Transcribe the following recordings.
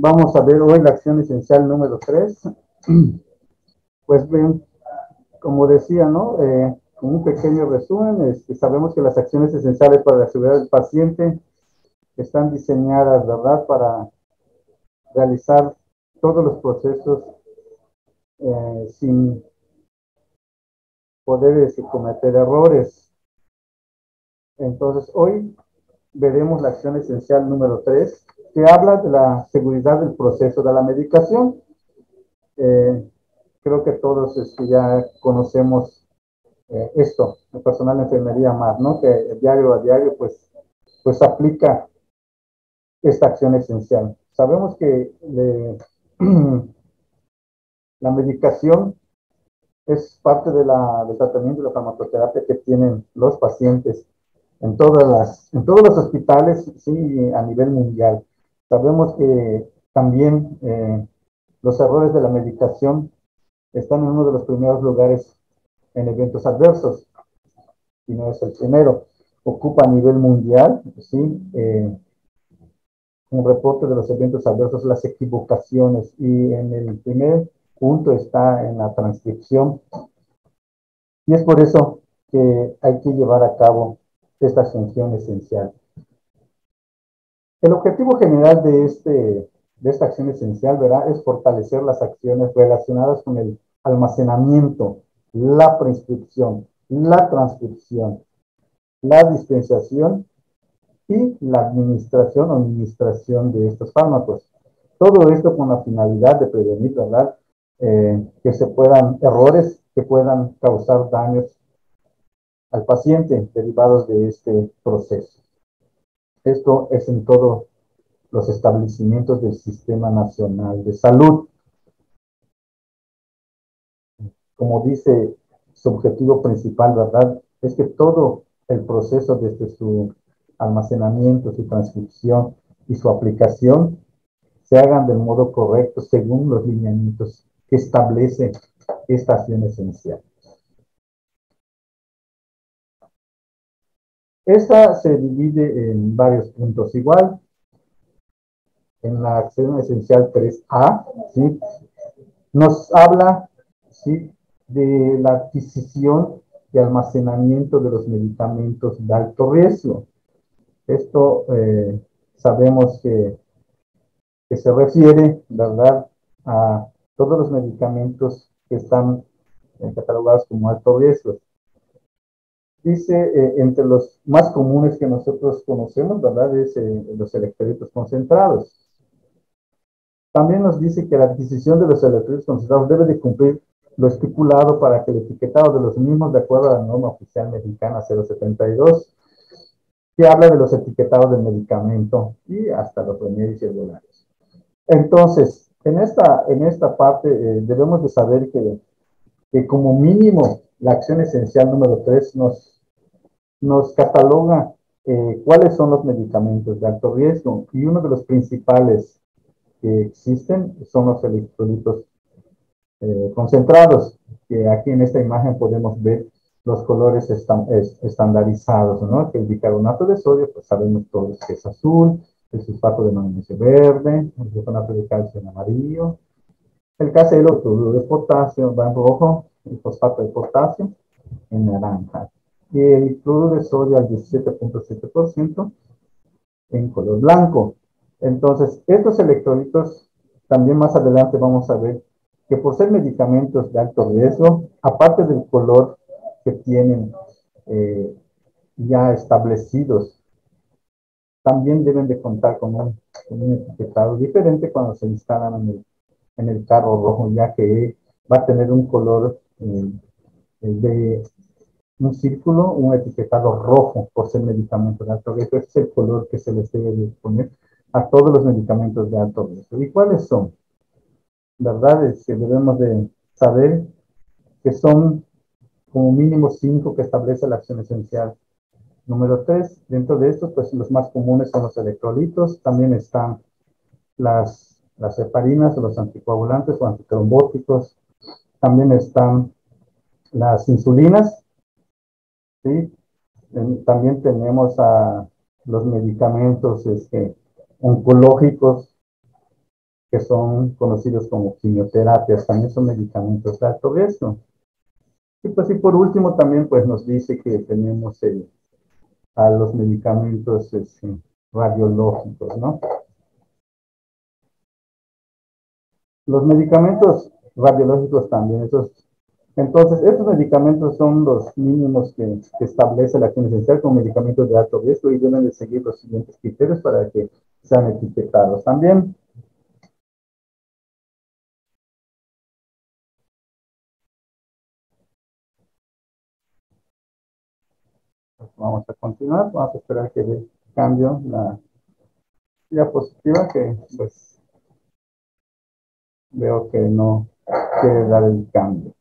Vamos a ver hoy la acción esencial número 3. Pues bien, como decía, ¿no? Con un pequeño resumen, sabemos que las acciones esenciales para la seguridad del paciente están diseñadas, ¿verdad?, para realizar todos los procesos sin poder cometer errores. Entonces, hoy veremos la acción esencial número 3, que habla de la seguridad del proceso de la medicación. Creo que todos ya conocemos esto, el personal de enfermería más, ¿no? Que diario a diario, pues aplica esta acción esencial. Sabemos que la medicación es parte de del tratamiento de la farmacoterapia que tienen los pacientes en todos los hospitales, sí, a nivel mundial. Sabemos que también los errores de la medicación están en uno de los primeros lugares en eventos adversos, y no es el primero. Ocupa a nivel mundial, sí, un reporte de los eventos adversos, las equivocaciones, y en el primer punto está en la transcripción, y es por eso que hay que llevar a cabo esta función esencial. El objetivo general de esta acción esencial, ¿verdad?, es fortalecer las acciones relacionadas con el almacenamiento, la prescripción, la transcripción, la dispensación y la administración o administración de estos fármacos. Todo esto con la finalidad de prevenir, ¿verdad?, que se puedan errores que puedan causar daños al paciente derivados de este proceso. Esto es en todos los establecimientos del Sistema Nacional de Salud. Como dice su objetivo principal, ¿verdad?, es que todo el proceso desde su almacenamiento, su transcripción y su aplicación se hagan del modo correcto según los lineamientos que establece esta acción esencial. Esta se divide en varios puntos igual. En la acción esencial 3A, ¿sí?, nos habla, ¿sí?, de la adquisición y almacenamiento de los medicamentos de alto riesgo. Esto sabemos que se refiere, ¿verdad?, a todos los medicamentos que están catalogados como alto riesgo. Dice, entre los más comunes que nosotros conocemos, ¿verdad?, es los electrolitos concentrados. También nos dice que la adquisición de los electrolitos concentrados debe de cumplir lo estipulado para que el etiquetado de los mismos, de acuerdo a la norma oficial mexicana 072, que habla de los etiquetados del medicamento y hasta los remedios irregulares. Entonces, en esta parte debemos de saber que como mínimo la acción esencial número 3 nos cataloga cuáles son los medicamentos de alto riesgo, y uno de los principales que existen son los electrolitos concentrados, que aquí en esta imagen podemos ver los colores estandarizados, ¿no? Que el bicarbonato de sodio, pues sabemos todos que es azul, el sulfato de magnesio verde, el sulfato de calcio en amarillo, el KCl, el cloruro de potasio, va en rojo, el fosfato de potasio en naranja, y el cloruro de sodio al 17.7% en color blanco. Entonces, estos electrolitos, también más adelante vamos a ver que por ser medicamentos de alto riesgo, aparte del color que tienen ya establecidos, también deben de contar con un etiquetado diferente cuando se instalan en el carro rojo, ya que va a tener un color de un círculo, un etiquetado rojo por ser medicamento de alto riesgo. Ese es el color que se les debe de poner a todos los medicamentos de alto riesgo. ¿Y cuáles son? ¿Verdad? Es que debemos de saber que son como mínimo 5 que establece la acción esencial número 3. Dentro de estos, pues los más comunes son los electrolitos, también están las heparinas o los anticoagulantes o antitrombóticos, también están las insulinas, ¿sí? También tenemos a los medicamentos oncológicos, que son conocidos como quimioterapias, también son medicamentos de alto riesgo. Y pues y por último también pues nos dice que tenemos a los medicamentos radiológicos, ¿no? Los medicamentos radiológicos también, entonces, estos medicamentos son los mínimos que establece la acción esencial como medicamentos de alto riesgo y deben de seguir los siguientes criterios para que sean etiquetados también. Pues vamos a continuar, vamos a esperar que dé cambio la diapositiva que pues veo que no quiere dar el cambio.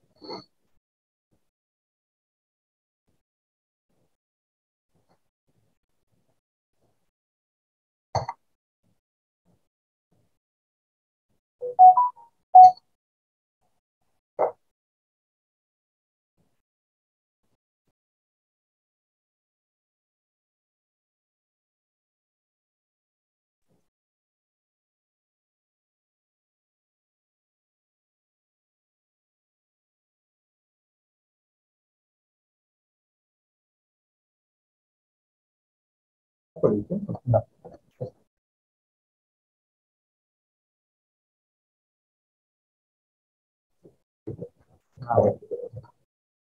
No. A ver,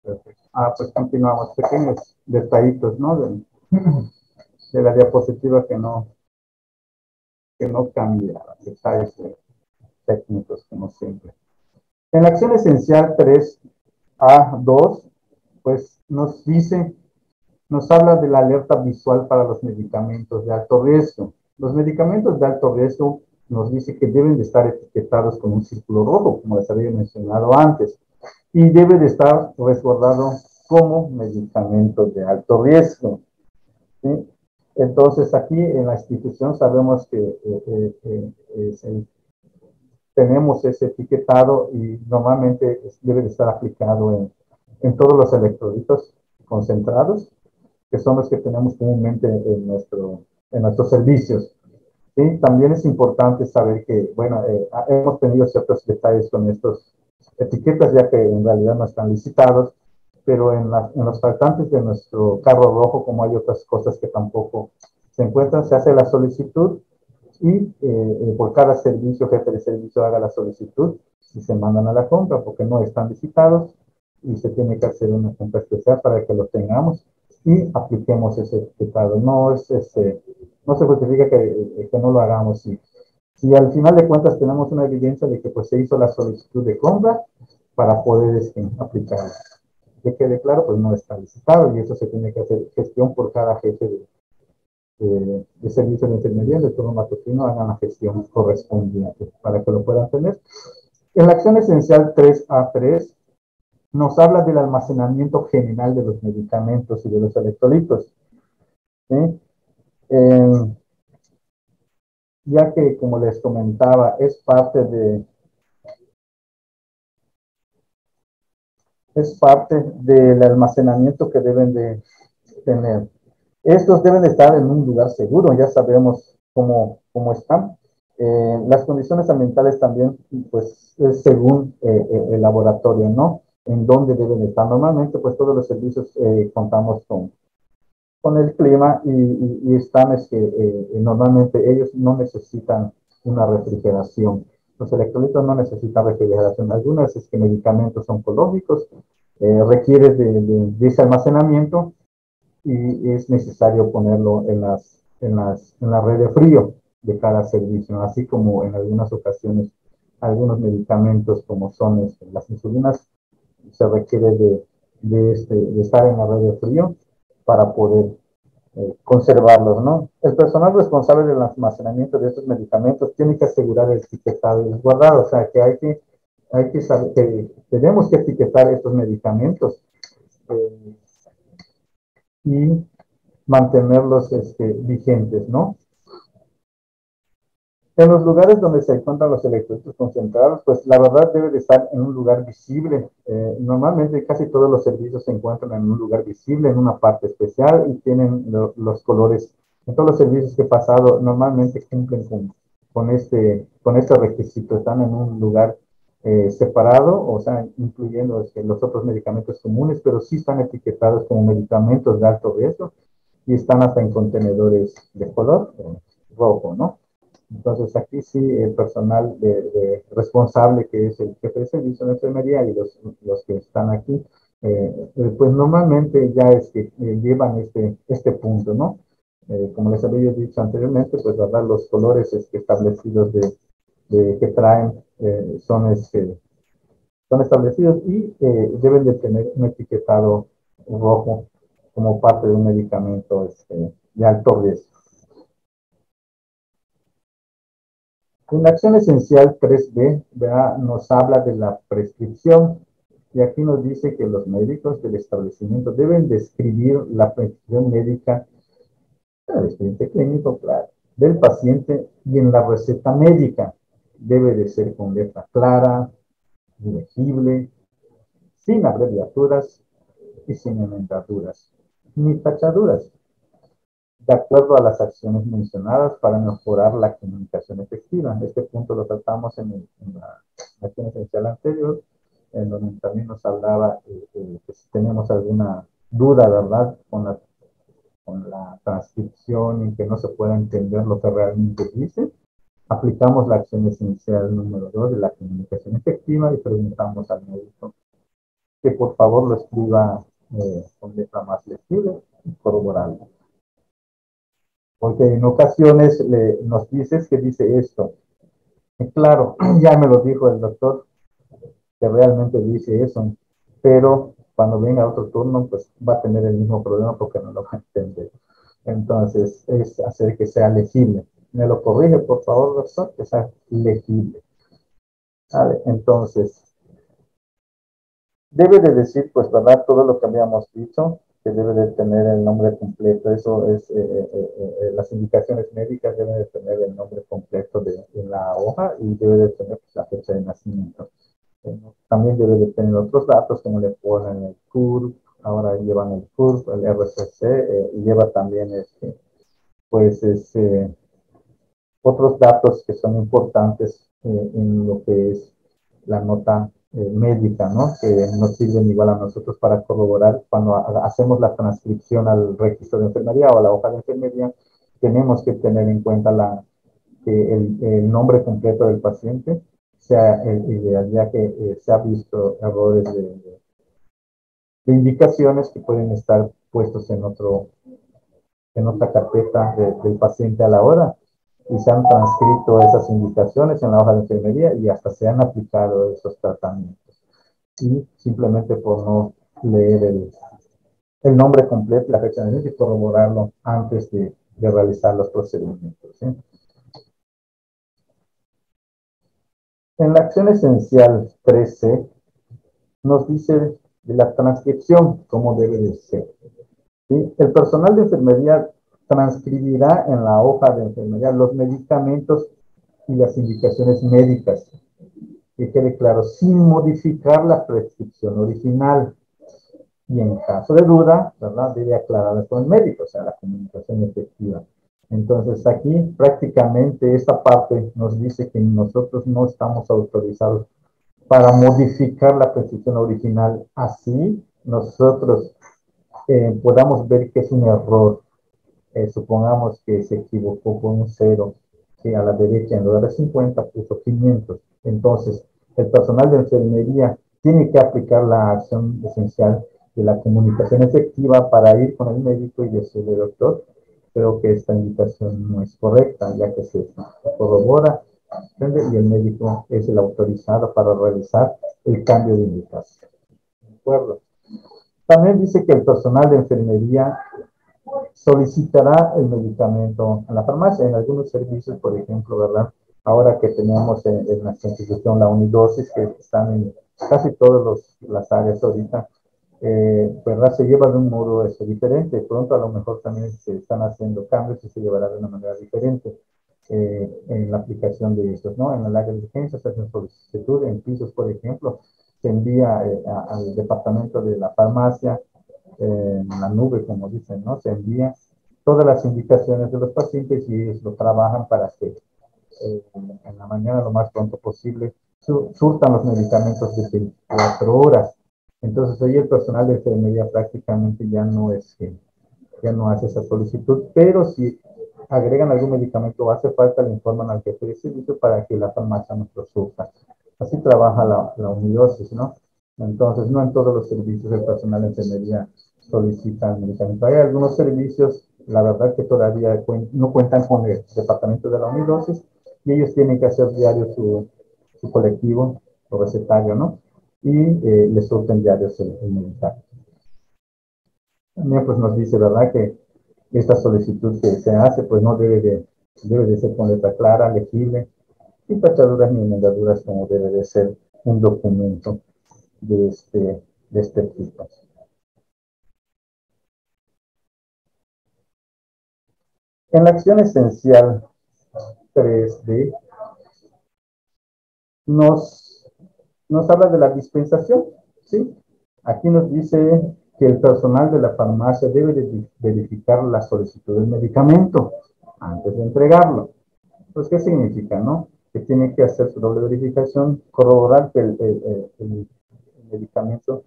perfecto. Pues continuamos. Pequeños detallitos, ¿no? De la diapositiva que no cambia, detalles técnicos como siempre. En la acción esencial 3A2, pues nos dice, nos habla de la alerta visual para los medicamentos de alto riesgo. Los medicamentos de alto riesgo nos dice que deben de estar etiquetados con un círculo rojo, como les había mencionado antes, y debe de estar resguardado como medicamentos de alto riesgo. ¿Sí? Entonces, aquí en la institución sabemos que tenemos ese etiquetado y normalmente debe de estar aplicado en todos los electrolitos concentrados, que son los que tenemos comúnmente en nuestros servicios. ¿Sí? También es importante saber que, bueno, hemos tenido ciertos detalles con estas etiquetas, ya que en realidad no están licitados, pero en los faltantes de nuestro carro rojo, como hay otras cosas que tampoco se encuentran, se hace la solicitud y por cada servicio, jefe de servicio haga la solicitud y se mandan a la compra porque no están licitados y se tiene que hacer una compra especial para que lo tengamos y apliquemos ese etiquetado. No se justifica que no lo hagamos. Si al final de cuentas tenemos una evidencia de que pues, se hizo la solicitud de compra para poder aplicarlo. Que quede claro, pues no está licitado y eso se tiene que hacer gestión por cada jefe de servicio de enfermería de turno matutino hagan la gestión correspondiente para que lo puedan tener. En la acción esencial 3A3 nos habla del almacenamiento general de los medicamentos y de los electrolitos. ¿Sí? Ya que, como les comentaba, es parte del almacenamiento que deben de tener. Estos deben de estar en un lugar seguro, ya sabemos cómo están. Las condiciones ambientales también, pues, es según el laboratorio, ¿no? En dónde deben estar. Normalmente, pues, todos los servicios contamos con el clima y están, normalmente ellos no necesitan una refrigeración. Los electrolitos no necesitan refrigeración. Algunos medicamentos oncológicos requieren de ese almacenamiento y es necesario ponerlo en la red de frío de cada servicio, así como en algunas ocasiones algunos medicamentos como son las insulinas se requiere de estar en la red de frío para poder conservarlos, ¿no? El personal responsable del almacenamiento de estos medicamentos tiene que asegurar el etiquetado y el guardado, o sea que hay que saber que tenemos que etiquetar estos medicamentos eh, y mantenerlos vigentes, ¿no? En los lugares donde se encuentran los electrolitos concentrados, pues la verdad debe de estar en un lugar visible. Normalmente casi todos los servicios se encuentran en un lugar visible, en una parte especial y tienen los colores. En todos los servicios que he pasado, normalmente cumplen con este requisito, están en un lugar separado, o sea, incluyendo los otros medicamentos comunes, pero sí están etiquetados como medicamentos de alto riesgo y están hasta en contenedores de color rojo, ¿no? Entonces aquí sí el personal responsable, que es el jefe de servicio de enfermería y los que están aquí, pues normalmente ya es que llevan este punto, ¿no? Como les había dicho anteriormente, pues verdad, los colores establecidos que traen son establecidos y deben de tener un etiquetado rojo como parte de un medicamento de alto riesgo. En la acción esencial 3B, ¿verdad? Nos habla de la prescripción y aquí nos dice que los médicos del establecimiento deben describir la prescripción médica, el expediente clínico, claro, del paciente y en la receta médica. Debe de ser con letra clara, legible, sin abreviaturas y sin enmendaduras, ni tachaduras, de acuerdo a las acciones mencionadas para mejorar la comunicación efectiva. Este punto lo tratamos en la acción esencial anterior, en donde también nos hablaba que si tenemos alguna duda, ¿verdad?, con la transcripción y que no se pueda entender lo que realmente dice, aplicamos la acción esencial número 2 de la comunicación efectiva y preguntamos al médico que por favor lo escriba con letra más legible y corroborable. Porque en ocasiones nos dices que dice esto. Y claro, ya me lo dijo el doctor, que realmente dice eso, pero cuando venga otro turno, pues va a tener el mismo problema porque no lo va a entender. Entonces, es hacer que sea legible. ¿Me lo corrige, por favor, doctor? Que sea legible. ¿Vale? Entonces, debe de decir, pues, ¿verdad? Todo lo que habíamos dicho, que debe de tener el nombre completo. Eso es, las indicaciones médicas deben de tener el nombre completo de la hoja y debe de tener pues, la fecha de nacimiento. También debe de tener otros datos, como le ponen el CURP, ahora llevan el CURP, el RCC, y lleva también pues, otros datos que son importantes en lo que es la nota médica, ¿no? Que nos sirven igual a nosotros para corroborar cuando hacemos la transcripción al registro de enfermería o a la hoja de enfermería, tenemos que tener en cuenta que el nombre completo del paciente sea el ideal, ya que se ha visto errores de indicaciones que pueden estar puestos en otra carpeta del paciente a la hora y se han transcrito esas indicaciones en la hoja de enfermería y hasta se han aplicado esos tratamientos. Y simplemente por no leer el nombre completo, la fecha de nacimiento y corroborarlo antes de realizar los procedimientos. ¿Sí? En la acción esencial 13 nos dice de la transcripción, cómo debe de ser. ¿Sí? El personal de enfermería transcribirá en la hoja de enfermería los medicamentos y las indicaciones médicas, que quede claro, sin modificar la prescripción original. Y en caso de duda, ¿verdad?, debe aclararla con el médico, o sea, la comunicación efectiva. Entonces, aquí prácticamente esta parte nos dice que nosotros no estamos autorizados para modificar la prescripción original. Así, nosotros podamos ver que es un error. Supongamos que se equivocó con un cero, que a la derecha en lugar de 50 puso 500. Entonces, el personal de enfermería tiene que aplicar la acción esencial de la comunicación efectiva para ir con el médico y decirle, doctor, creo que esta indicación no es correcta, ya que se corrobora, ¿entiende? Y el médico es el autorizado para realizar el cambio de indicación. ¿De acuerdo? También dice que el personal de enfermería solicitará el medicamento en la farmacia, en algunos servicios, por ejemplo, ¿verdad? Ahora que tenemos en nuestra institución la unidosis, que están en casi todas las áreas ahorita, ¿verdad? Se lleva de un modo diferente. Pronto a lo mejor también se están haciendo cambios y se llevará de una manera diferente en la aplicación de estos, ¿no? En el área de urgencias se hace solicitud, en pisos, por ejemplo, se envía al departamento de la farmacia en la nube, como dicen, ¿no? Se envían todas las indicaciones de los pacientes y ellos lo trabajan para que en la mañana lo más pronto posible, surtan los medicamentos de 24 horas. Entonces, hoy el personal de enfermería prácticamente ya no hace esa solicitud, pero si agregan algún medicamento o hace falta, le informan al jefe de servicio para que la farmacia nos lo surta. Así trabaja la unidosis, ¿no? Entonces, no en todos los servicios el personal de enfermería solicita medicamento. Hay algunos servicios, la verdad, que todavía no cuentan con el departamento de la unidosis y ellos tienen que hacer diario su colectivo o recetario, ¿no? Y les surten diarios el medicamento. También pues nos dice, ¿verdad?, que esta solicitud que se hace pues no debe de ser con letra clara, legible, sin tachaduras ni enmendaduras, como debe de ser un documento de este tipo. En la acción esencial 3D nos habla de la dispensación, ¿sí? Aquí nos dice que el personal de la farmacia debe de verificar la solicitud del medicamento antes de entregarlo. Pues, ¿qué significa, no? Que tiene que hacer su doble verificación, corroborar que el medicamento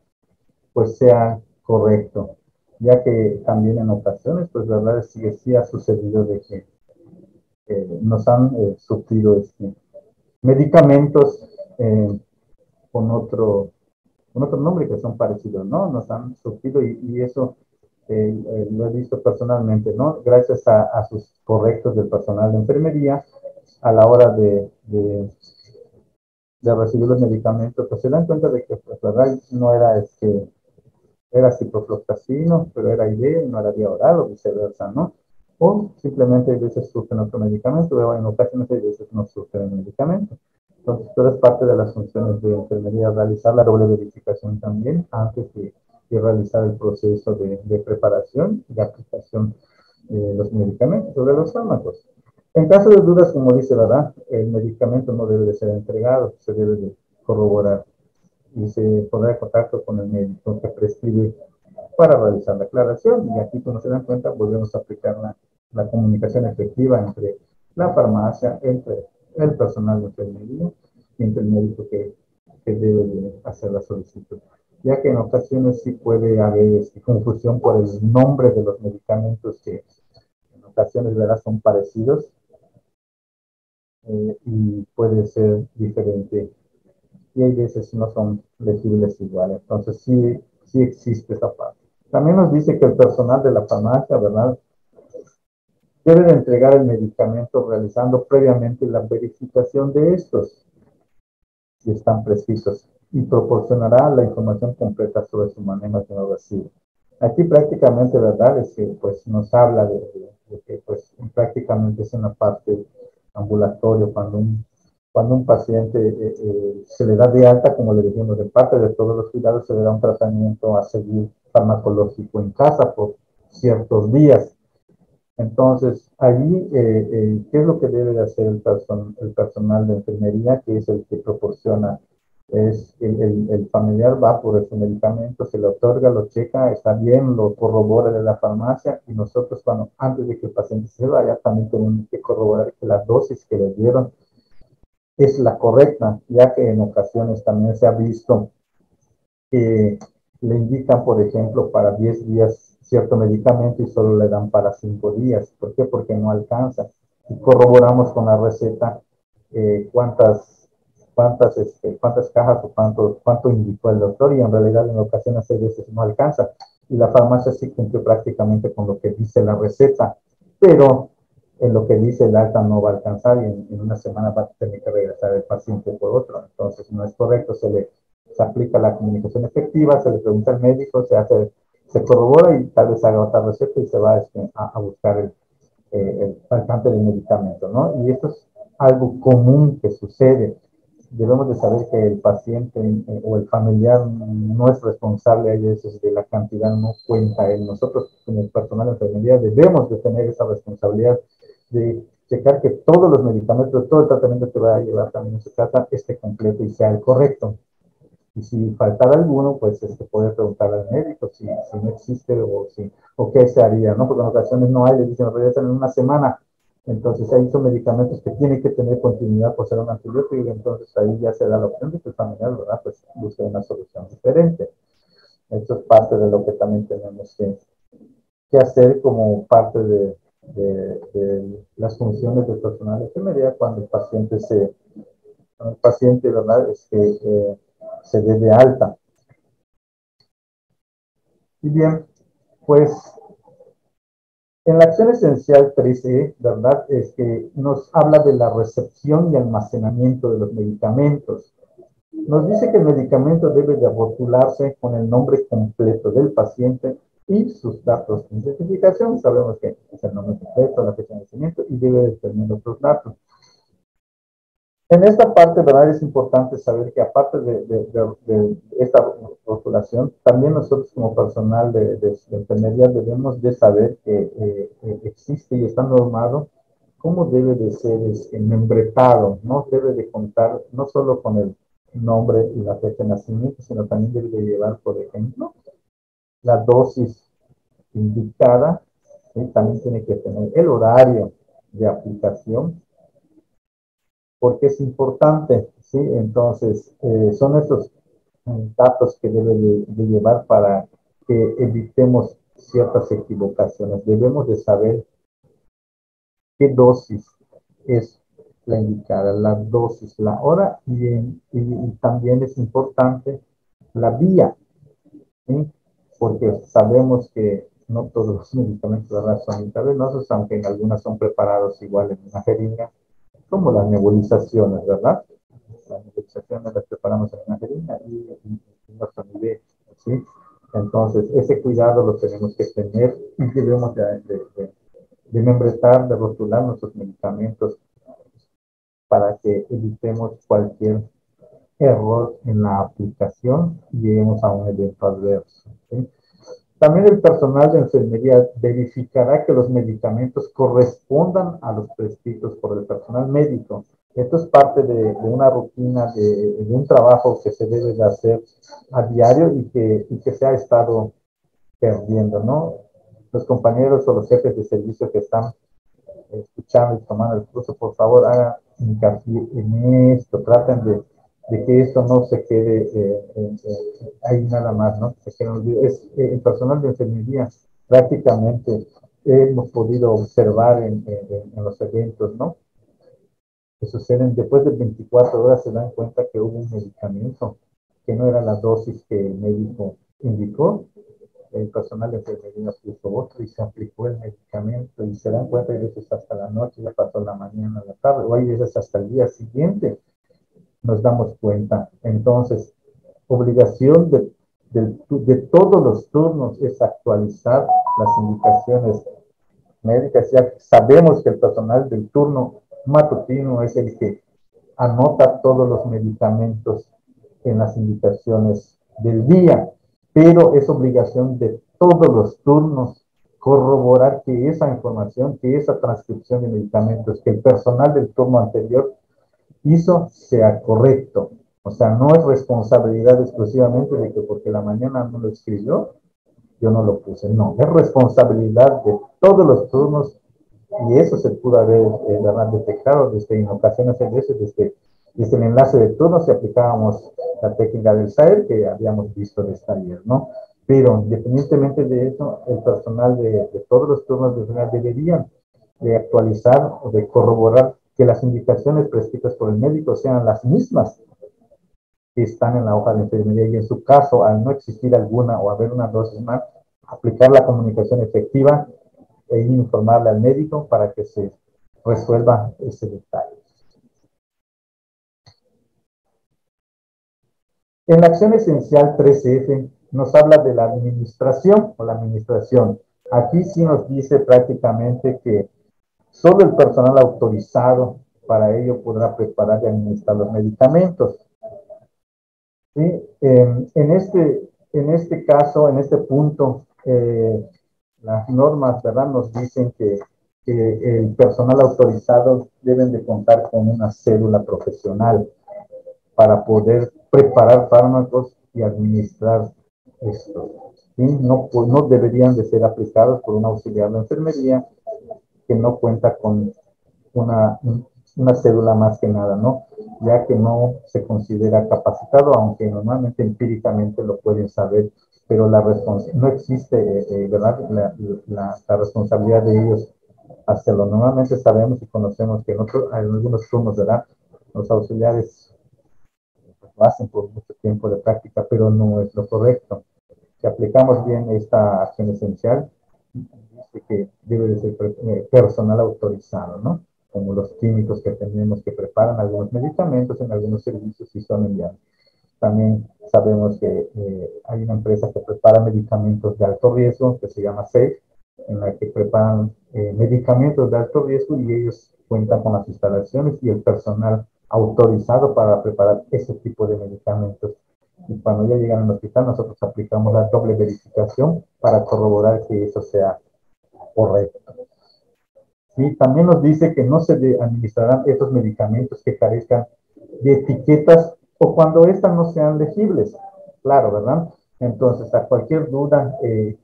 pues sea correcto, ya que también en ocasiones, pues la verdad es que sí ha sucedido de que nos han surtido medicamentos con otro nombre que son parecidos, ¿no? Nos han surtido y eso lo he visto personalmente, ¿no? Gracias a sus correctos del personal de enfermería, a la hora de recibir los medicamentos, pues se dan cuenta de que pues, la verdad no era era ciprofloxacino, pero era IV, no era vía oral o viceversa, ¿no? O simplemente a veces surten otro medicamento, o en ocasiones a veces no surten el medicamento. Entonces, toda es parte de las funciones de enfermería, realizar la doble verificación también antes de realizar el proceso de preparación y aplicación de los medicamentos o de los fármacos. En caso de dudas, como dice, ¿verdad? El medicamento no debe de ser entregado, se debe de corroborar y se pondrá en contacto con el médico que prescribe para realizar la aclaración. Y aquí, como se dan cuenta, volvemos a aplicar la comunicación efectiva entre la farmacia, entre el personal de enfermería y entre el médico que debe de hacer la solicitud. Ya que en ocasiones sí puede haber confusión por el nombre de los medicamentos que en ocasiones, ¿verdad?, son parecidos y puede ser diferente y hay veces no son legibles igual. Entonces sí existe esa parte. También nos dice que el personal de la farmacia, ¿verdad?, debe de entregar el medicamento realizando previamente la verificación de estos, si están prescritos, y proporcionará la información completa sobre su manejo que no recibe. Aquí prácticamente, ¿verdad?, es que pues nos habla de que pues prácticamente es una parte ambulatorio cuando un paciente se le da de alta, como le dijimos, de parte de todos los cuidados, se le da un tratamiento a seguir farmacológico en casa por ciertos días. Entonces, allí, ¿qué es lo que debe de hacer el personal de enfermería, que es el que proporciona? Es el familiar va por ese medicamento, se le otorga, lo checa, está bien, lo corrobora de la farmacia y nosotros, antes de que el paciente se vaya, también tenemos que corroborar que la dosis que le dieron es la correcta, ya que en ocasiones también se ha visto que le indican, por ejemplo, para 10 días cierto medicamento y solo le dan para 5 días. ¿Por qué? Porque no alcanza. Y corroboramos con la receta cuántas cajas o cuánto indicó el doctor y en realidad en ocasiones a veces no alcanza. Y la farmacia sí cumple prácticamente con lo que dice la receta, pero en lo que dice el alta no va a alcanzar y en una semana va a tener que regresar el paciente por otro. Entonces no es correcto, se aplica la comunicación efectiva, se le pregunta al médico, se corrobora y tal vez haga otra receta y se va a buscar el faltante del medicamento, ¿no? Y esto es algo común que sucede. Debemos de saber que el paciente o el familiar no es responsable a veces de la cantidad, no cuenta él. Nosotros como personal de enfermería debemos de tener esa responsabilidad de checar que todos los medicamentos, todo el tratamiento que va a llevar también en su casa esté completo y sea el correcto. Y si faltara alguno, pues puede preguntar al médico si no existe o qué se haría, ¿no? Porque en ocasiones no hay, le dicen, regresan en una semana, Entonces, ahí son medicamentos que tienen que tener continuidad por ser un antibiótico, y entonces ahí ya se da la opción de que el familiar, ¿verdad? Pues busque una solución diferente. Esto es parte de lo que también tenemos que hacer como parte de las funciones del personal de enfermería cuando el paciente, ¿verdad? Se dé de alta. Y bien, pues en la acción esencial 13, ¿verdad? Es que nos habla de la recepción y almacenamiento de los medicamentos. Nos dice que el medicamento debe de rotularse con el nombre completo del paciente y sus datos de identificación. Sabemos que es el nombre completo, la fecha de nacimiento, y debe de tener otros datos. En esta parte, ¿verdad? Es importante saber que aparte de esta rotulación, también nosotros como personal de enfermería debemos de saber que existe y está normado cómo debe de ser membretado, ¿no? Debe de contar no solo con el nombre y la fecha de nacimiento, sino también debe de llevar, por ejemplo, la dosis indicada, ¿sí? También tiene que tener el horario de aplicación, porque es importante, ¿sí? Entonces, son estos datos que debe de llevar para que evitemos ciertas equivocaciones. Debemos de saber qué dosis es la indicada, la dosis, la hora, y también es importante la vía, ¿sí? Porque sabemos que no todos los medicamentos, ¿verdad?, son intravenosos, aunque en algunas son preparados igual en una jeringa, como las nebulizaciones, ¿verdad? Las nebulizaciones las preparamos en una jeringa y no son IV, ¿sí? Entonces, ese cuidado lo tenemos que tener y debemos de membretar, de rotular nuestros medicamentos para que evitemos cualquier error en la aplicación y lleguemos a un evento adverso, ¿sí? También el personal de enfermería verificará que los medicamentos correspondan a los prescritos por el personal médico. Esto es parte de una rutina, de un trabajo que se debe de hacer a diario y que se ha estado perdiendo, ¿no? Los compañeros o los jefes de servicio que están escuchando y tomando el curso, por favor, hagan hincapié en esto, traten de que esto no se quede ahí nada más, ¿no? El personal de enfermería prácticamente hemos podido observar en los eventos, ¿no? Que suceden después de 24 horas, se dan cuenta que hubo un medicamento que no era la dosis que el médico indicó. El personal de enfermería puso otro y se aplicó el medicamento, y se dan cuenta, hay veces hasta la noche, ya pasó la mañana, la tarde, o hay veces hasta el día siguiente nos damos cuenta. Entonces, obligación de todos los turnos es actualizar las indicaciones médicas. Ya sabemos que el personal del turno matutino es el que anota todos los medicamentos en las indicaciones del día, pero es obligación de todos los turnos corroborar que esa información, que esa transcripción de medicamentos que el personal del turno anterior hizo sea correcto. O sea, no es responsabilidad exclusivamente de que porque la mañana no lo escribió, yo no lo puse. No, es responsabilidad de todos los turnos, y eso se pudo haber detectado desde, en ocasiones, desde el enlace de turnos, si aplicábamos la técnica del SAER que habíamos visto de esta ayer, ¿no? Pero independientemente de eso, el personal de todos los turnos de general deberían de actualizar o de corroborar que las indicaciones prescritas por el médico sean las mismas que están en la hoja de enfermería, y en su caso, al no existir alguna o haber una dosis más, aplicar la comunicación efectiva e informarle al médico para que se resuelva ese detalle. En la acción esencial 13F nos habla de la administración o la administración. Aquí sí nos dice prácticamente que solo el personal autorizado para ello podrá preparar y administrar los medicamentos, ¿sí? En este caso, en este punto, las normas, ¿verdad?, nos dicen que el personal autorizado deben de contar con una cédula profesional para poder preparar fármacos y administrar esto, ¿sí? No, no deberían de ser aplicados por un auxiliar de enfermería que no cuenta con una, una cédula más que nada, ¿no? Ya que no se considera capacitado, aunque normalmente empíricamente lo pueden saber, pero no existe, ¿verdad? La responsabilidad de ellos hacerlo. Normalmente sabemos y conocemos que en algunos turnos, ¿verdad? Los auxiliares lo hacen por mucho tiempo de práctica, pero no es lo correcto. Si aplicamos bien esta acción esencial, dice que debe de ser personal autorizado, ¿no? Como los químicos que tenemos que preparan algunos medicamentos en algunos servicios y son enviados. También sabemos que hay una empresa que prepara medicamentos de alto riesgo, que se llama SAFE, en la que preparan medicamentos de alto riesgo y ellos cuentan con las instalaciones y el personal autorizado para preparar ese tipo de medicamentos. Y cuando ya llegan al hospital, nosotros aplicamos la doble verificación para corroborar que eso sea correcto. Sí, también nos dice que no se administrarán estos medicamentos que carezcan de etiquetas o cuando estas no sean legibles. Claro, ¿verdad? Entonces, a cualquier duda,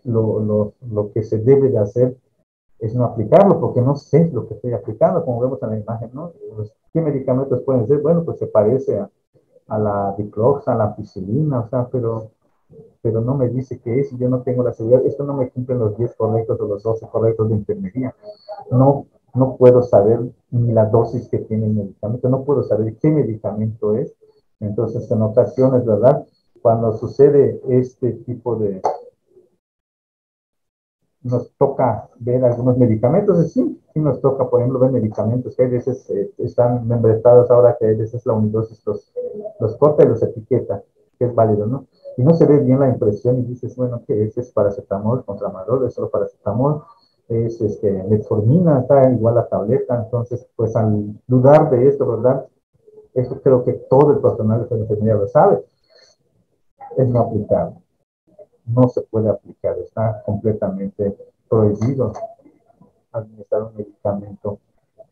lo que se debe de hacer es no aplicarlo, porque no sé lo que estoy aplicando, como vemos en la imagen, ¿no? ¿Qué medicamentos pueden ser? Bueno, pues se parece a la dicloxa, a la ampicilina, o sea, pero no me dice qué es y yo no tengo la seguridad. Esto no me cumplen los 10 correctos o los 12 correctos de enfermería. No, no puedo saber ni la dosis que tiene el medicamento, no puedo saber qué medicamento es. Entonces, en ocasiones, ¿verdad? Cuando sucede este tipo de, nos toca ver algunos medicamentos, sí, sí nos toca, por ejemplo, ver medicamentos que a veces están membretados ahora, que a veces la unidosis los corta y los etiqueta, que es válido, ¿no? Y no se ve bien la impresión y dices, bueno, que ese es paracetamol, contramador, es solo paracetamol, es metformina, está igual a tableta, entonces, pues al dudar de esto, ¿verdad? Eso creo que todo el personal de enfermería lo sabe, es no aplicar, no se puede aplicar, está completamente prohibido administrar un medicamento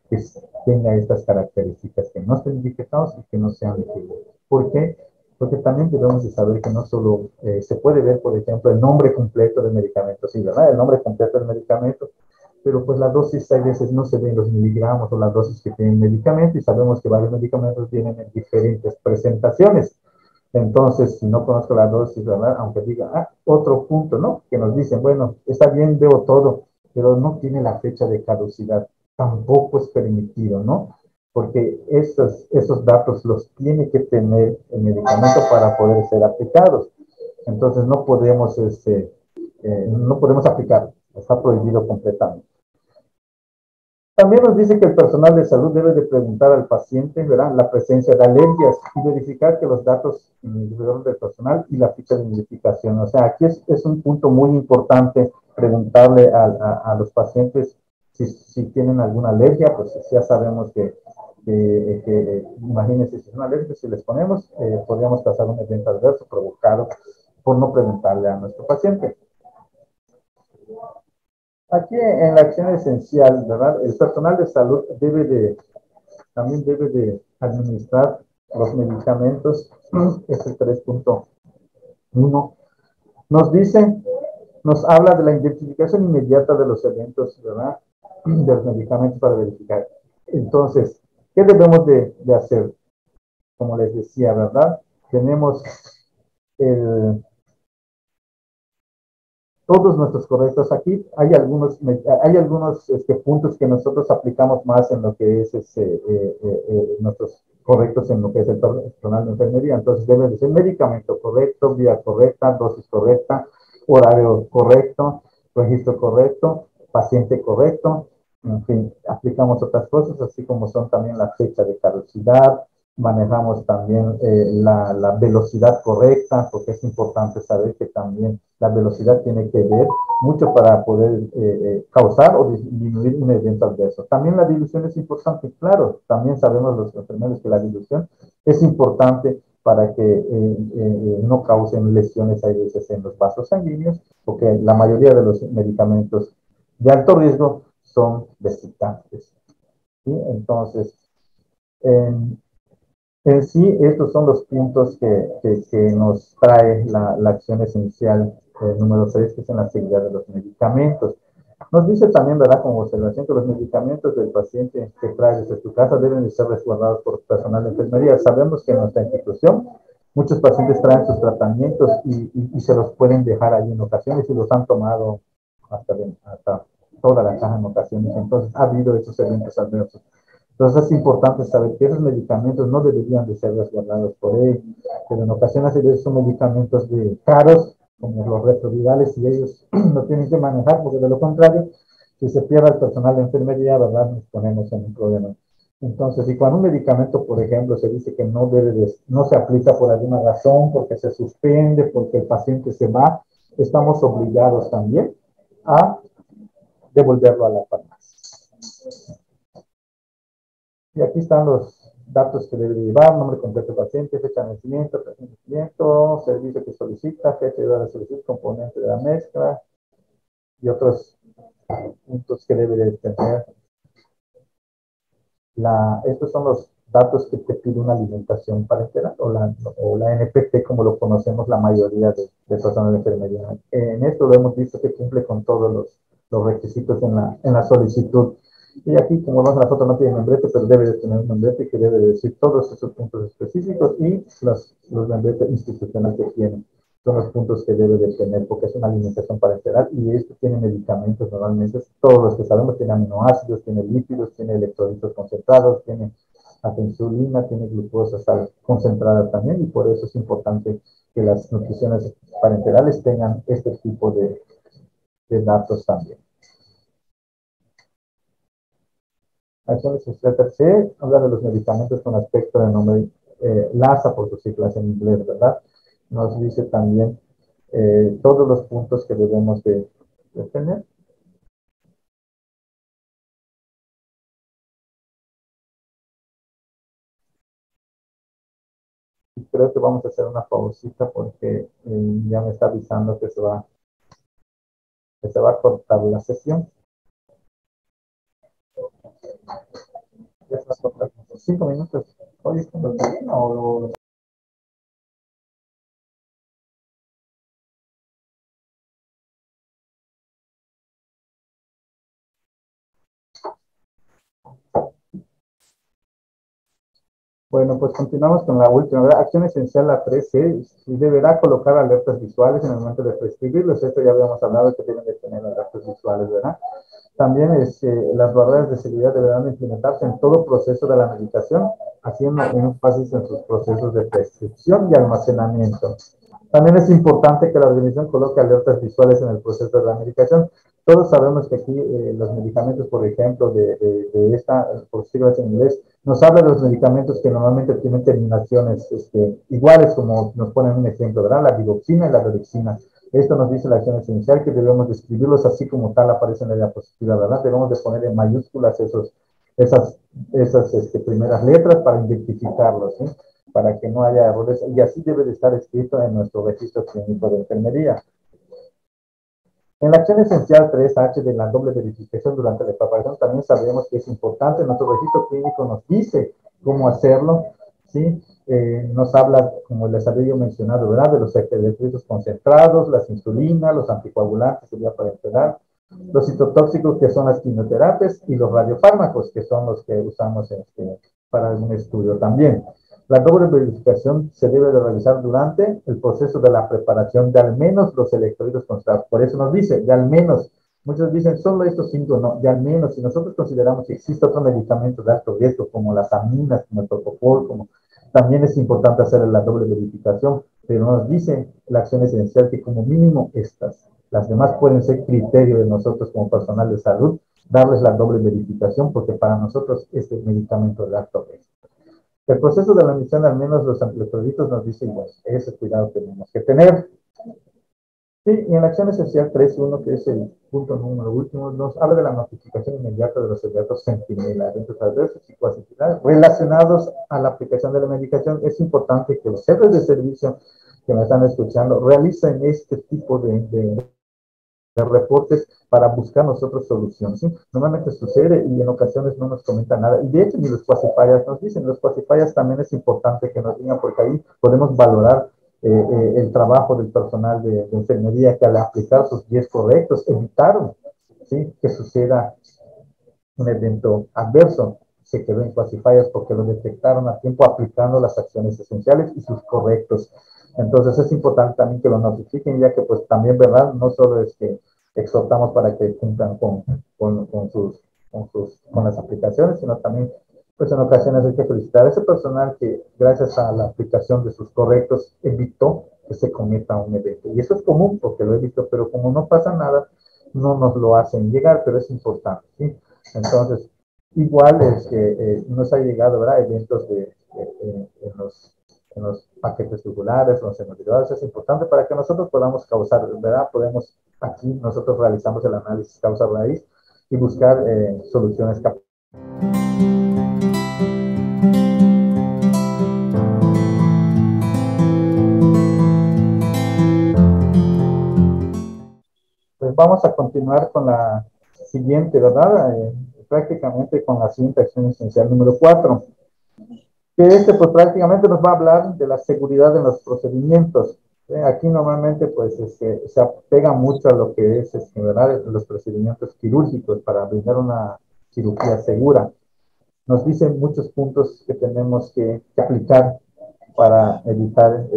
que tenga estas características, que no estén etiquetados y que no sean legibles. ¿Por qué? Porque también debemos de saber que no solo se puede ver, por ejemplo, el nombre completo del medicamento, sí, ¿verdad? El nombre completo del medicamento, pero pues la dosis a veces no se ven los miligramos o la dosis que tiene el medicamento y sabemos que varios medicamentos vienen en diferentes presentaciones. Entonces, si no conozco la dosis, ¿verdad? Aunque diga, otro punto, ¿no? Que nos dicen, bueno, está bien, veo todo, pero no tiene la fecha de caducidad. Tampoco es permitido, ¿no? Porque esos datos los tiene que tener el medicamento para poder ser aplicados. Entonces, no podemos aplicar. Está prohibido completamente. También nos dice que el personal de salud debe de preguntar al paciente, ¿verdad?, la presencia de alergias y verificar que los datos individuales del personal y la ficha de identificación. O sea, aquí es un punto muy importante preguntarle a los pacientes si tienen alguna alergia, pues ya sabemos imagínense si es una alergia, si les ponemos, podríamos causar un evento adverso provocado por no preguntarle a nuestro paciente. Aquí en la acción esencial, ¿verdad? El personal de salud también debe de administrar los medicamentos. Este 3.1 nos dice, nos habla de la identificación inmediata de los eventos, ¿verdad? De los medicamentos para verificar. Entonces, ¿qué debemos de hacer? Como les decía, ¿verdad? Tenemos todos nuestros correctos aquí. Hay algunos puntos que nosotros aplicamos más en lo que es nuestros correctos en lo que es el personal de enfermería. Entonces debe de ser medicamento correcto, vía correcta, dosis correcta, horario correcto, registro correcto, paciente correcto. En fin, aplicamos otras cosas, así como son también la fecha de caducidad, manejamos también la velocidad correcta, porque es importante saber que también la velocidad tiene que ver mucho para poder causar o disminuir un evento adverso. También la dilución es importante, claro, también sabemos los enfermeros que la dilución es importante para que no causen lesiones a veces en los vasos sanguíneos, porque la mayoría de los medicamentos de alto riesgo son vesicantes. ¿Sí? Entonces, en sí, estos son los puntos que nos trae la acción esencial número 3, que es en la seguridad de los medicamentos. Nos dice también, ¿verdad?, como observación, que los medicamentos del paciente que trae desde tu casa deben de ser resguardados por personal de enfermería. Sabemos que en nuestra institución muchos pacientes traen sus tratamientos y se los pueden dejar ahí en ocasiones y los han tomado hasta toda la caja en ocasiones. Entonces, ha habido esos eventos adversos. Entonces, es importante saber que esos medicamentos no deberían de ser resguardados por él, pero en ocasiones son medicamentos caros, como los retrovirales, y ellos lo tienen que manejar, porque de lo contrario, si se pierde el personal de enfermería, ¿verdad?, nos ponemos en un problema. Entonces, y cuando un medicamento, por ejemplo, se dice que no se aplica por alguna razón, porque se suspende, porque el paciente se va, estamos obligados también a devolverlo a la farmacia. Y aquí están los datos que debe llevar: nombre completo del paciente, fecha de nacimiento, servicio que solicita, fecha de solicitud, componente de la mezcla y otros puntos que debe de tener. Estos son los datos que te pide una alimentación parenteral o la NPT, como lo conocemos la mayoría de personas de enfermería. En esto lo hemos visto que cumple con todos los requisitos en la solicitud. Y aquí, como vemos, la foto no tiene membrete, pero debe de tener un membrete que debe de decir todos esos puntos específicos y los membretes institucionales que tienen. Son los puntos que debe de tener, porque es una alimentación parenteral y esto tiene medicamentos normalmente. Todos los que sabemos tiene aminoácidos, tiene lípidos, tiene electrolitos concentrados, tiene hasta insulina, tiene glucosa, sal concentrada también, y por eso es importante que las nutriciones parenterales tengan este tipo de datos también. Acciones estrategias C, habla de los medicamentos con aspecto de nombre LASA por sus siglas en inglés, ¿verdad? Nos dice también todos los puntos que debemos de tener. Y creo que vamos a hacer una pausita porque ya me está avisando que se va a cortar la sesión. Ya se va a cortar 5 minutos. Oye, ¿cuándo termina o...? Bueno, pues continuamos con la última, ¿verdad? Acción esencial, la 13, deberá colocar alertas visuales en el momento de prescribirlos. Esto ya habíamos hablado que deben de tener alertas visuales, ¿verdad? También las barreras de seguridad deberán implementarse en todo proceso de la medicación, haciendo énfasis en sus procesos de prescripción y almacenamiento. También es importante que la organización coloque alertas visuales en el proceso de la medicación. Todos sabemos que aquí los medicamentos, por ejemplo, de esta, por siglas en inglés, nos habla de los medicamentos que normalmente tienen terminaciones iguales, como nos ponen un ejemplo, ¿verdad? La digoxina y la dorexina. Esto nos dice la acción esencial, que debemos describirlos así como tal aparecen en la diapositiva, ¿verdad? Debemos de poner en mayúsculas esas primeras letras para identificarlos, ¿sí? Para que no haya errores, y así debe de estar escrito en nuestro registro clínico de enfermería. En la acción esencial 3H de la doble verificación durante la preparación, también sabemos que es importante. Nuestro registro clínico nos dice cómo hacerlo, ¿sí? Nos habla, como les había mencionado, ¿verdad?, de los electrolitos concentrados, las insulinas, los anticoagulantes, sería para enterar, los citotóxicos, que son las quimioterapias, y los radiofármacos, que son los que usamos para algún estudio también. La doble verificación se debe de realizar durante el proceso de la preparación de al menos los electrolitos concentrados. Por eso nos dice, de al menos. Muchos dicen, solo estos 5, no, de al menos. Si nosotros consideramos que existe otro medicamento de alto riesgo, como las aminas, como el propofol, también es importante hacer la doble verificación, pero nos dice la acción esencial que como mínimo estas. Las demás pueden ser criterio de nosotros como personal de salud, darles la doble verificación, porque para nosotros es el medicamento de alto riesgo. El proceso de la emisión, al menos los electrolitos, nos dice igual. Ese cuidado tenemos que tener. Sí, y en la acción esencial 3.1, que es el punto número último, nos habla de la notificación inmediata de los eventos sentinela, eventos adversos y cuasi-finales relacionados a la aplicación de la medicación. Es importante que los jefes de servicio que me están escuchando realicen este tipo de reportes para buscar nosotros soluciones, ¿sí? Normalmente sucede y en ocasiones no nos comentan nada, y de hecho ni los cuasipayas nos dicen. Los cuasipayas también es importante que nos digan, porque ahí podemos valorar el trabajo del personal de enfermería, que al aplicar sus 10 correctos evitaron ¿sí? Que suceda un evento adverso. Se quedó en classifiers porque lo detectaron a tiempo aplicando las acciones esenciales y sus correctos. Entonces es importante también que lo notifiquen, ya que pues también, ¿verdad? No solo es que exhortamos para que cumplan con las aplicaciones, sino también, pues en ocasiones hay que felicitar a ese personal que gracias a la aplicación de sus correctos evitó que se cometa un evento. Y eso es común porque lo he visto, pero como no pasa nada, no nos lo hacen llegar, pero es importante, ¿sí? Entonces, igual es que nos ha llegado, ¿verdad? Eventos en los paquetes tubulares, los hemoderivados, es importante para que nosotros podamos causar, ¿verdad? Podemos, aquí nosotros realizamos el análisis causa-raíz y buscar soluciones capaz. Pues vamos a continuar con la siguiente, ¿verdad? Prácticamente con la siguiente acción esencial número 4, que pues prácticamente nos va a hablar de la seguridad de los procedimientos. Aquí normalmente pues se apega mucho a lo que es ¿verdad? Los procedimientos quirúrgicos para brindar una cirugía segura. Nos dicen muchos puntos que tenemos que aplicar para evitar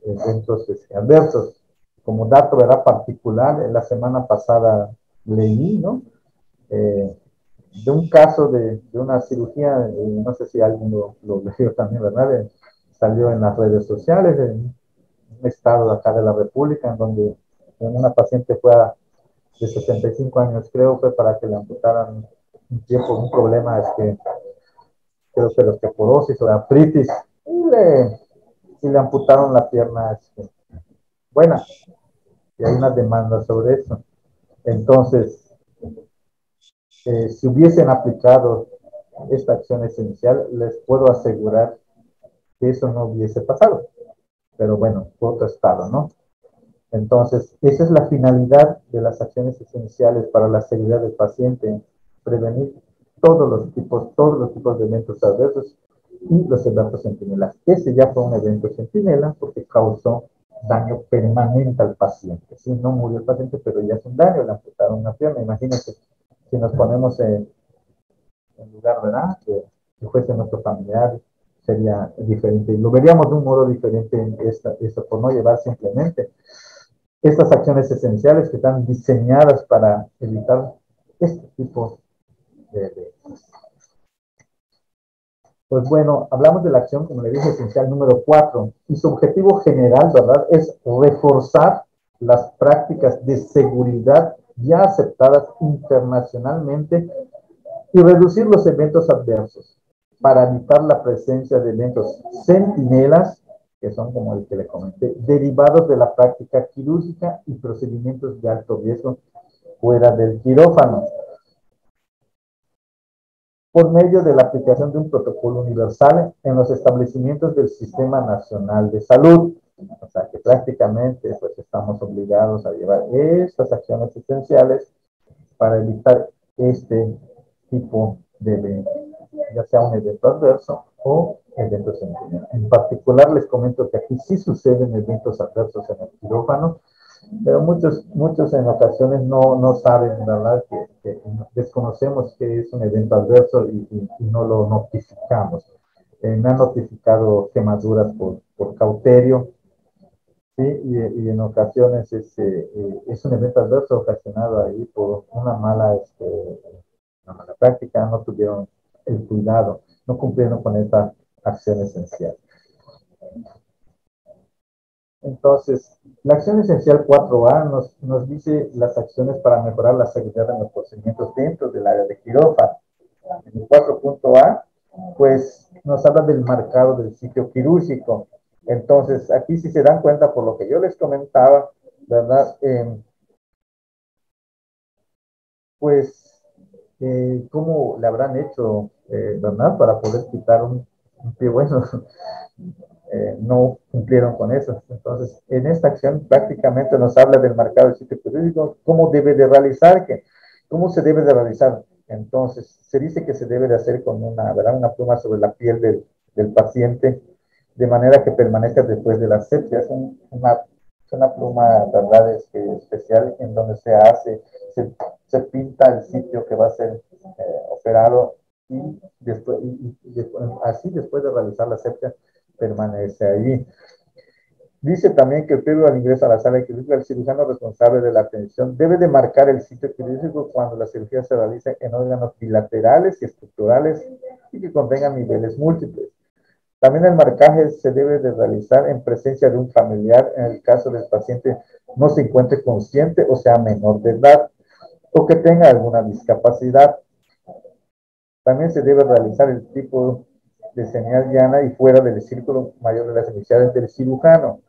eventos adversos. Como dato, ¿verdad? Particular, en la semana pasada leí, ¿no? Eh, de un caso de una cirugía, no sé si alguien lo leyó también, ¿verdad? Salió en las redes sociales, en un estado de acá de la República, en donde una paciente de 65 años, creo, fue para que le amputaran un tiempo, un problema, creo que de osteoporosis o de artritis, y le amputaron la pierna buena, y hay una demanda sobre eso. Entonces, si hubiesen aplicado esta acción esencial, les puedo asegurar que eso no hubiese pasado. Pero bueno, fue otro estado, ¿no? Entonces, esa es la finalidad de las acciones esenciales para la seguridad del paciente, prevenir todos los tipos de eventos adversos y los eventos centinelas. Ese ya fue un evento centinela porque causó daño permanente al paciente. Sí, no murió el paciente, pero ya es un daño, le amputaron una pierna. Imagínense, si nos ponemos en lugar, ¿verdad? Que fuese nuestro familiar, sería diferente. Y lo veríamos de un modo diferente en esto, por no llevar simplemente estas acciones esenciales que están diseñadas para evitar este tipo de. Pues bueno, hablamos de la acción, como le dije, esencial número 4, y su objetivo general, ¿verdad?, es reforzar las prácticas de seguridad ya aceptadas internacionalmente y reducir los eventos adversos para evitar la presencia de eventos centinelas, que son como el que le comenté, derivados de la práctica quirúrgica y procedimientos de alto riesgo fuera del quirófano, por medio de la aplicación de un protocolo universal en los establecimientos del Sistema Nacional de Salud. O sea que prácticamente pues estamos obligados a llevar estas acciones esenciales para evitar este tipo de eventos, ya sea un evento adverso o eventos en particular. Les comento que aquí sí suceden eventos adversos en el quirófano, pero muchos en ocasiones no saben, ¿verdad? Que desconocemos que es un evento adverso y no lo notificamos. Me han notificado quemaduras por cauterio, ¿sí? Y en ocasiones es un evento adverso ocasionado ahí por una mala práctica, no tuvieron el cuidado, no cumplieron con esta acción esencial. Entonces, la acción esencial 4A nos dice las acciones para mejorar la seguridad de los procedimientos dentro del área de quirófano. En el 4.A, pues nos habla del marcado del sitio quirúrgico. Entonces, aquí si se dan cuenta por lo que yo les comentaba, ¿verdad? Pues, ¿cómo le habrán hecho, ¿verdad? Para poder quitar un pie bueno. No cumplieron con eso. Entonces, en esta acción prácticamente nos habla del marcado del sitio quirúrgico, cómo debe de realizar, cómo se debe de realizar. Entonces, se dice que se debe de hacer con ¿verdad? Una pluma sobre la piel del paciente, de manera que permanezca después de la asepsia. Es una pluma, ¿verdad? Especial en donde se se pinta el sitio que va a ser operado así después de realizar la sepsia permanece ahí. Dice también que previo al ingreso a la sala quirúrgica, el cirujano responsable de la atención debe de marcar el sitio quirúrgico cuando la cirugía se realice en órganos bilaterales y estructurales y que contengan niveles múltiples. También el marcaje se debe de realizar en presencia de un familiar en el caso del paciente no se encuentre consciente o sea menor de edad o que tenga alguna discapacidad. También se debe realizar el tipo de señal llana y fuera del círculo mayor de las iniciales del cirujano.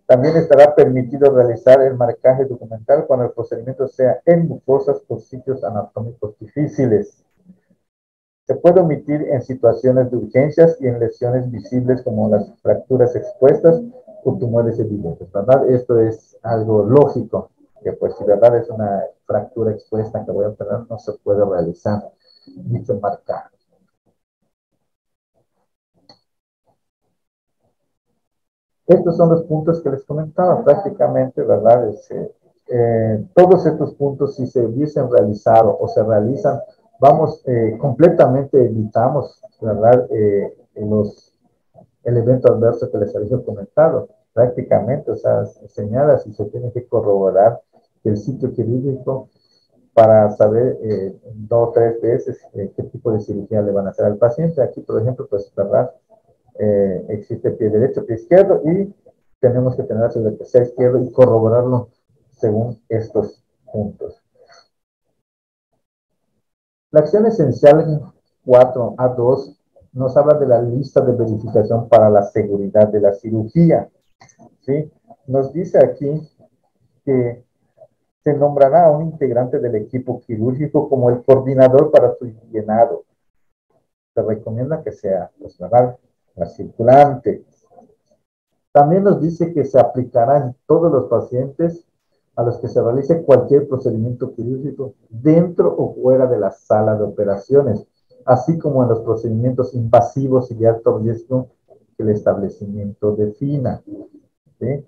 También estará permitido realizar el marcaje documental cuando el procedimiento sea en mucosas o sitios anatómicos difíciles. Se puede omitir en situaciones de urgencias y en lesiones visibles como las fracturas expuestas o tumores evidentes, ¿verdad? Esto es algo lógico, que pues si verdad es una fractura expuesta que voy a operar, no se puede realizar dicho marcaje. Estos son los puntos que les comentaba prácticamente, ¿verdad? Todos estos puntos, si se hubiesen realizado o se realizan, vamos, completamente evitamos, ¿verdad? El evento adverso que les había comentado. Prácticamente, o sea, señala si se tiene que corroborar el sitio quirúrgico para saber 2 o 3 veces qué tipo de cirugía le van a hacer al paciente. Aquí, por ejemplo, pues, ¿verdad? Existe pie derecho, pie izquierdo y tenemos que tener el que sea izquierdo y corroborarlo según estos puntos. La acción esencial 4A2 nos habla de la lista de verificación para la seguridad de la cirugía. ¿Sí? Nos dice aquí que se nombrará a un integrante del equipo quirúrgico como el coordinador para su llenado. Se recomienda que sea, pues, la circulante. También nos dice que se aplicará en todos los pacientes a los que se realice cualquier procedimiento quirúrgico dentro o fuera de la sala de operaciones, así como en los procedimientos invasivos y de alto riesgo que el establecimiento defina. ¿Sí?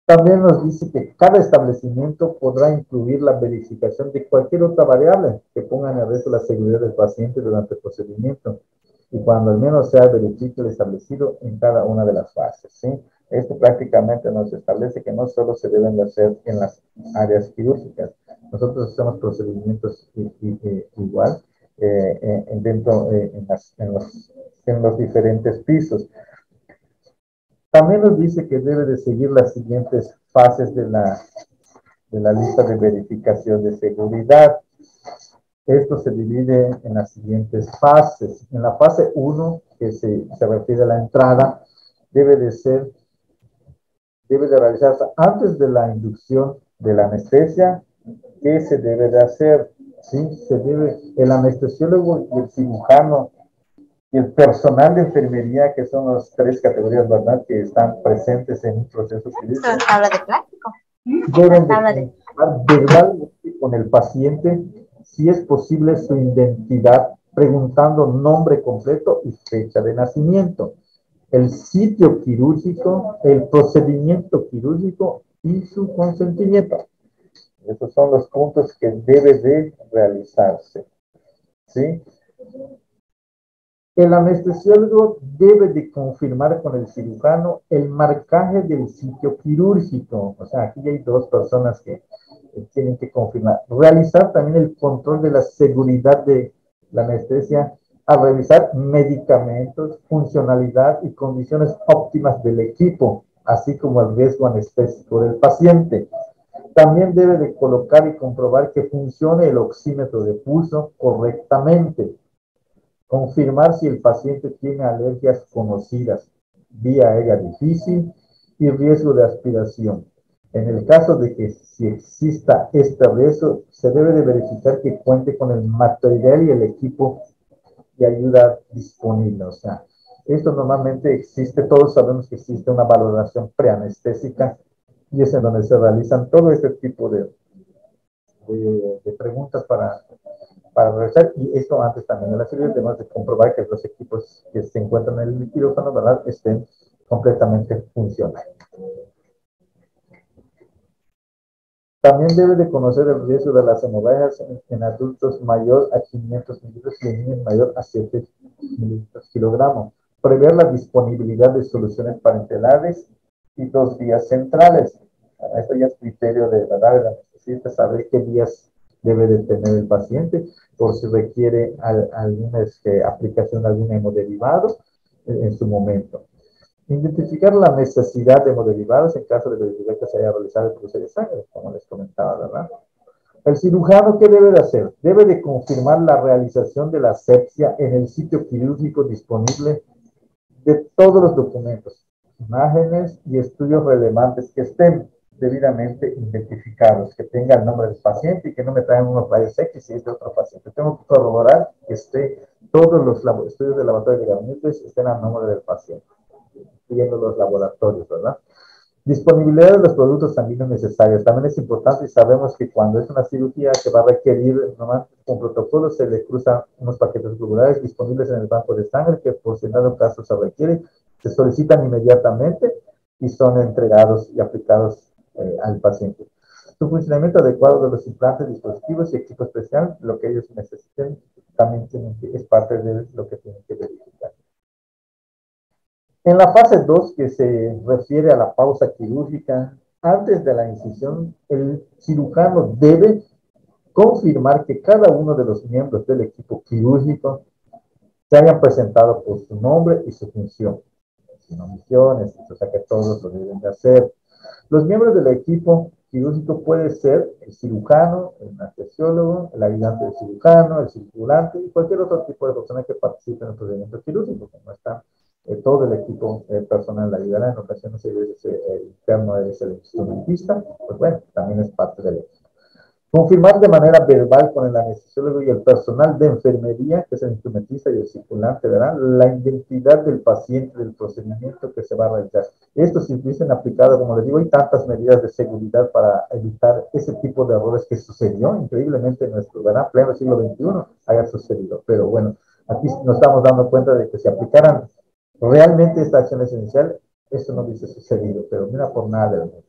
También nos dice que cada establecimiento podrá incluir la verificación de cualquier otra variable que ponga en riesgo la seguridad del paciente durante el procedimiento y cuando al menos sea verifique el establecido en cada una de las fases. ¿Sí? Esto prácticamente nos establece que no solo se deben de hacer en las áreas quirúrgicas, nosotros hacemos procedimientos igual dentro en los diferentes pisos. También nos dice que debe de seguir las siguientes fases de la lista de verificación de seguridad. Esto se divide en las siguientes fases. En la fase 1, que se refiere a la entrada, debe de realizarse antes de la inducción de la anestesia. ¿Qué se debe de hacer? ¿Sí? El anestesiólogo y el cirujano y el personal de enfermería, que son las 3 categorías, ¿verdad?, que están presentes en un proceso clínico. Habla de plástico. Deben de confirmar verbalmente con el paciente, si es posible, su identidad, preguntando nombre completo y fecha de nacimiento, el sitio quirúrgico, el procedimiento quirúrgico y su consentimiento. Esos son los puntos que debe de realizarse. ¿Sí? El anestesiólogo debe de confirmar con el cirujano el marcaje del sitio quirúrgico. O sea, aquí hay 2 personas que tienen que confirmar. Realizar también el control de la seguridad de la anestesia al revisar medicamentos, funcionalidad y condiciones óptimas del equipo, así como el riesgo anestésico del paciente. También debe de colocar y comprobar que funcione el oxímetro de pulso correctamente. Confirmar si el paciente tiene alergias conocidas, vía aérea difícil y riesgo de aspiración. En el caso de que si exista este riesgo, se debe de verificar que cuente con el material y el equipo de ayuda disponible. O sea, esto normalmente existe, todos sabemos que existe una valoración preanestésica y es en donde se realizan todo este tipo de preguntas para realizar, y esto antes también de la cirugía, además de comprobar que los equipos que se encuentran en el quirófano, ¿verdad?, estén completamente funcionando. También debe de conocer el riesgo de las hemorragias en adultos mayor a 500 mililitros y en niños mayor a 7 mililitros kilogramo. Prever la disponibilidad de soluciones parentelares y dos vías centrales. Esto ya es criterio de la necesita saber qué vías debe de tener el paciente por si requiere alguna aplicación de algún hemoderivado en su momento. Identificar la necesidad de hemoderivados en caso de verificar que se haya realizado el cruce de sangre, como les comentaba, ¿verdad? El cirujano, ¿qué debe de hacer? Debe de confirmar la realización de la asepsia en el sitio quirúrgico disponible de todos los documentos, imágenes y estudios relevantes que estén debidamente identificados, que tenga el nombre del paciente y que no me traigan unos rayos X y es de otro paciente. Tengo que corroborar que todos los estudios de laboratorio de gabinetes estén al nombre del paciente, siguiendo los laboratorios, ¿verdad? Disponibilidad de los productos sanguíneos necesarios. También es importante y sabemos que cuando es una cirugía que va a requerir, nomás con protocolo, se le cruzan unos paquetes globulares disponibles en el banco de sangre que por si en dado caso se requiere, se solicitan inmediatamente y son entregados y aplicados al paciente. Su funcionamiento adecuado de los implantes, dispositivos y equipo especial, lo que ellos necesiten, también es parte de lo que tienen que verificar. En la fase 2, que se refiere a la pausa quirúrgica, antes de la incisión, el cirujano debe confirmar que cada uno de los miembros del equipo quirúrgico se hayan presentado por su nombre y su función, sin omisiones, o sea que todos lo deben de hacer. Los miembros del equipo quirúrgico puede ser el cirujano, el anestesiólogo, el ayudante del cirujano, el circulante y cualquier otro tipo de persona que participe en el procedimiento quirúrgico, como está todo el equipo personal ayudará. En ocasiones el interno es el instrumentista, pues bueno, también es parte del equipo. Confirmar de manera verbal con el anestesiólogo y el personal de enfermería, que es el instrumentista y el circulante, ¿verdad? La identidad del paciente, del procedimiento que se va a realizar. Esto si hubiesen aplicado, como les digo, hay tantas medidas de seguridad para evitar ese tipo de errores que sucedió increíblemente en nuestro, ¿verdad? Pleno siglo XXI haya sucedido. Pero bueno, aquí nos estamos dando cuenta de que si aplicaran realmente esta acción esencial, eso no hubiese sucedido, pero mira por nada del mundo.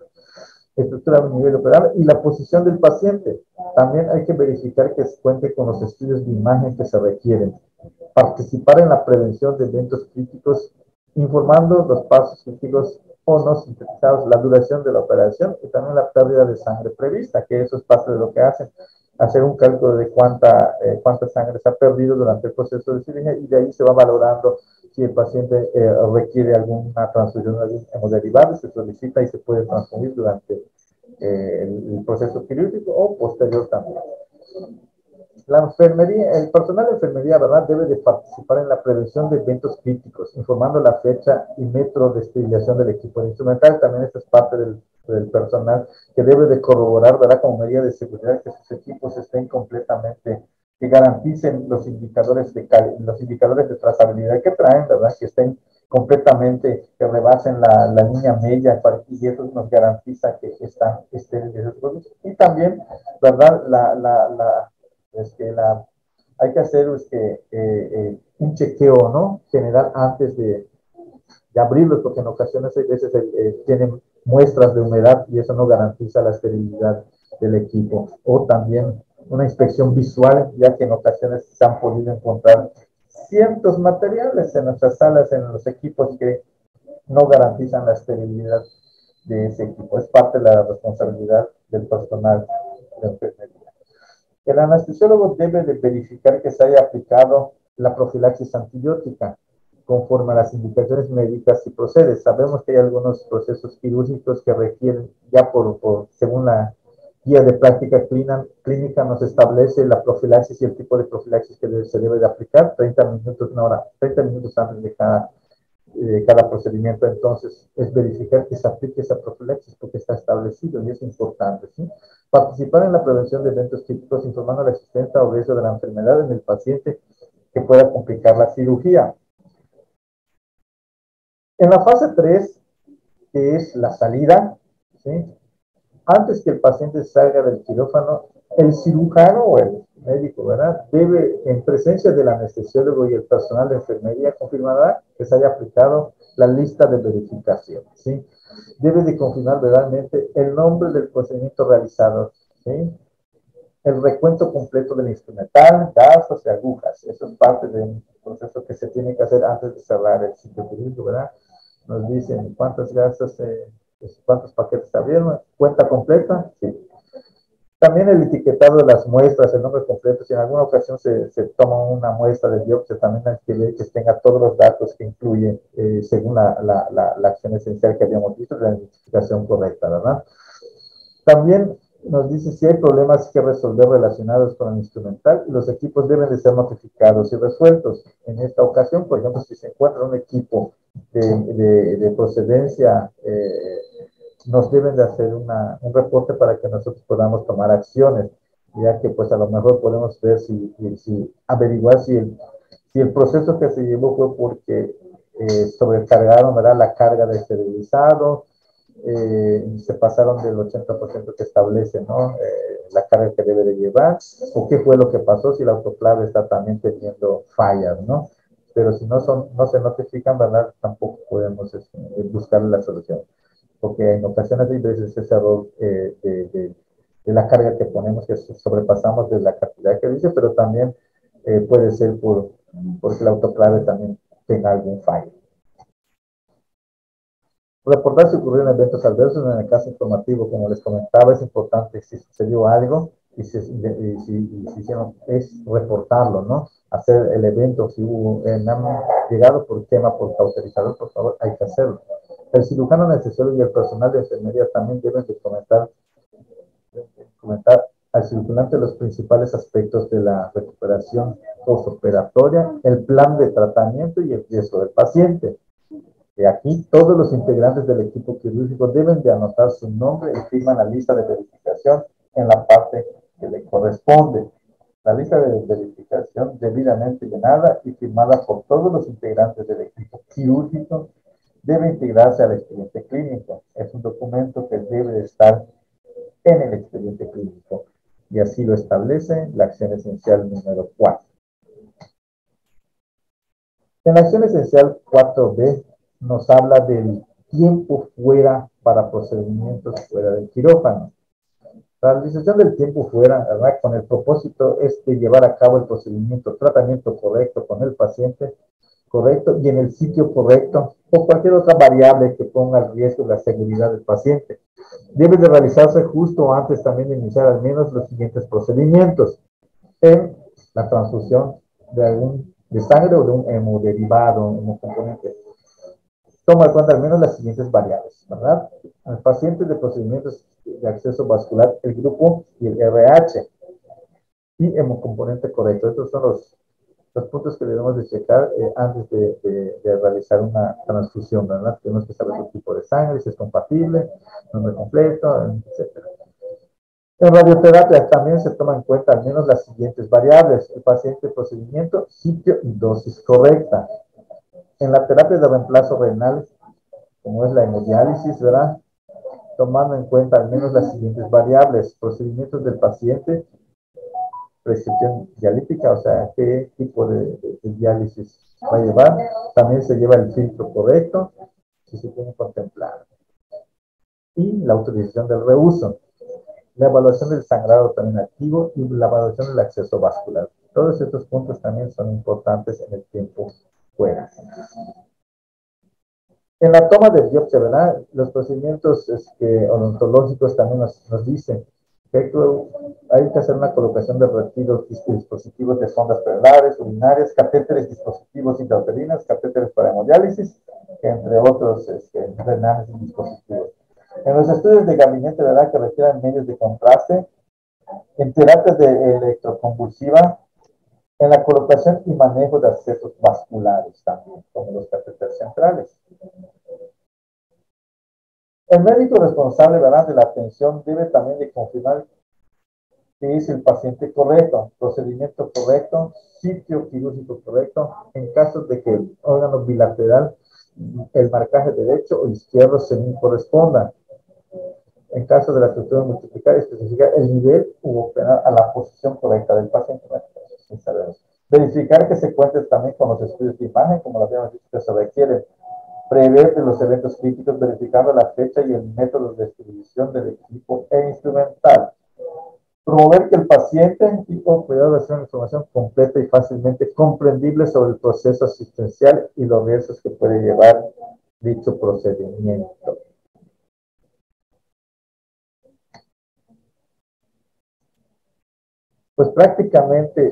Estructura a nivel operal y la posición del paciente. También hay que verificar que cuente con los estudios de imagen que se requieren. Participar en la prevención de eventos críticos, informando los pasos críticos o no sintetizados, la duración de la operación y también la pérdida de sangre prevista, que eso es parte de lo que hacen. Hacer un cálculo de cuánta sangre se ha perdido durante el proceso de cirugía y de ahí se va valorando si el paciente requiere alguna transfusión de algún hemoderivados, se solicita y se puede transfundir durante el proceso quirúrgico o posterior también. La enfermería, el personal de enfermería, ¿verdad?, debe de participar en la prevención de eventos críticos, informando la fecha y método de esterilización del equipo instrumental. También esta es parte del personal que debe de corroborar, ¿verdad?, como medida de seguridad que sus equipos estén completamente, que garanticen los indicadores de trazabilidad que traen, ¿verdad?, que estén completamente, que rebasen la línea media y eso nos garantiza que están estériles. Y también, ¿verdad?, hay que hacer un chequeo, ¿no?, general antes de abrirlos, porque en ocasiones a veces tienen muestras de humedad y eso no garantiza la esterilidad del equipo. O también una inspección visual, ya que en ocasiones se han podido encontrar ciertos materiales en nuestras salas, en los equipos que no garantizan la esterilidad de ese equipo. Es parte de la responsabilidad del personal de enfermería. El anestesiólogo debe de verificar que se haya aplicado la profilaxis antibiótica conforme a las indicaciones médicas si procede. Sabemos que hay algunos procesos quirúrgicos que requieren, ya según la guía de práctica clínica nos establece la profilaxis y el tipo de profilaxis que se debe de aplicar, 30 minutos, una hora, 30 minutos antes de cada procedimiento. Entonces es verificar que se aplique esa profilaxis porque está establecido y es importante, ¿sí? Participar en la prevención de eventos críticos informando la existencia o riesgo de la enfermedad en el paciente que pueda complicar la cirugía. En la fase 3, que es la salida, ¿sí?, antes que el paciente salga del quirófano, el cirujano o el médico, ¿verdad? Debe, en presencia del anestesiólogo y el personal de enfermería, confirmará que se haya aplicado la lista de verificación, ¿sí? Debe de confirmar verbalmente el nombre del procedimiento realizado, ¿sí? El recuento completo del instrumental, gastos y agujas. Eso es parte del proceso que se tiene que hacer antes de cerrar el sitio jurídico, ¿verdad? Nos dicen cuántos gastos, cuántos paquetes abrieron, cuenta completa, sí. También el etiquetado de las muestras, el nombre completo, si en alguna ocasión se toma una muestra de biopsia, también hay que ver que tenga todos los datos que incluye, según la acción esencial que habíamos visto, la identificación correcta, ¿verdad? También nos dice si hay problemas que resolver relacionados con el instrumental, los equipos deben de ser notificados y resueltos. En esta ocasión, por ejemplo, si se encuentra un equipo de procedencia, nos deben de hacer un reporte para que nosotros podamos tomar acciones, ya que pues a lo mejor podemos ver si averiguar si el proceso que se llevó fue porque sobrecargaron, ¿verdad?, la carga de esterilizado, se pasaron del 80% que establece, ¿no? La carga que debe de llevar, o qué fue lo que pasó, si la autoclave está también teniendo fallas, ¿no? Pero si no se notifican, ¿verdad?, tampoco podemos buscar la solución, porque en ocasiones hay veces ese error de la carga que ponemos, que sobrepasamos de la cantidad que dice, pero también puede ser porque la autoclave también tenga algún fallo. Reportar si ocurrieron eventos adversos en el caso informativo, como les comentaba, es importante si sucedió algo si hicieron, es reportarlo, ¿no? Hacer el evento, si hubo, han llegado por tema, por cauterizador, por favor, hay que hacerlo. El cirujano necesario y el personal de enfermería también deben de comentar al circulante los principales aspectos de la recuperación postoperatoria, el plan de tratamiento y el riesgo del paciente. Y aquí todos los integrantes del equipo quirúrgico deben de anotar su nombre y firman la lista de verificación en la parte que le corresponde. La lista de verificación debidamente llenada y firmada por todos los integrantes del equipo quirúrgico debe integrarse al expediente clínico. Es un documento que debe de estar en el expediente clínico y así lo establece la acción esencial número 4. En la acción esencial 4B nos habla del tiempo fuera para procedimientos fuera del quirófano. La realización del tiempo fuera, ¿verdad?, con el propósito es de llevar a cabo el procedimiento, tratamiento correcto con el paciente correcto y en el sitio correcto o cualquier otra variable que ponga el riesgo de la seguridad del paciente. Debe de realizarse justo antes también de iniciar al menos los siguientes procedimientos. En la transfusión de sangre o de un hemoderivado, hemocomponente. Toma en cuenta al menos las siguientes variables, ¿verdad? Al paciente de procedimientos de acceso vascular, el grupo y el RH y hemocomponente correcto. Estos son los puntos que debemos de checar antes de realizar una transfusión, ¿verdad? Tenemos que saber el tipo de sangre, si es compatible, nombre completo, etc. En radioterapia también se toman en cuenta al menos las siguientes variables: el paciente, procedimiento, sitio y dosis correcta. En la terapia de reemplazo renal, como es la hemodiálisis, ¿verdad?, tomando en cuenta al menos las siguientes variables: procedimientos del paciente, prescripción dialítica, o sea, qué tipo de diálisis va a llevar. También se lleva el filtro correcto, si se tiene contemplado. Y la autorización del reuso. La evaluación del sangrado también activo y la evaluación del acceso vascular. Todos estos puntos también son importantes en el tiempo fuera. En la toma de biopsia, ¿verdad?, los procedimientos odontológicos también nos dicen que hay que hacer una colocación de retiros, dispositivos de sondas perlares, urinarias, catéteres, dispositivos intrauterinos, catéteres para hemodiálisis, entre otros drenajes y dispositivos. En los estudios de gabinete, ¿verdad?, que requieran medios de contraste, en terapias de electroconvulsiva, en la colocación y manejo de accesos vasculares también, como los catéteres centrales. El médico responsable, ¿verdad?, de la atención debe también de confirmar que es el paciente correcto, procedimiento correcto, sitio quirúrgico correcto, en caso de que el órgano bilateral, el marcaje derecho o izquierdo según corresponda. En caso de la estructura multiplicar, especificar el nivel u operar a la posición correcta del paciente. Sí sabemos. Verificar que se cuente también con los estudios de imagen, como lo habíamos dicho que se requiere. Prever de los eventos críticos, verificando la fecha y el método de distribución del equipo e instrumental. Promover que el paciente y con cuidado de hacer información completa y fácilmente comprendible sobre el proceso asistencial y los riesgos que puede llevar dicho procedimiento. Pues prácticamente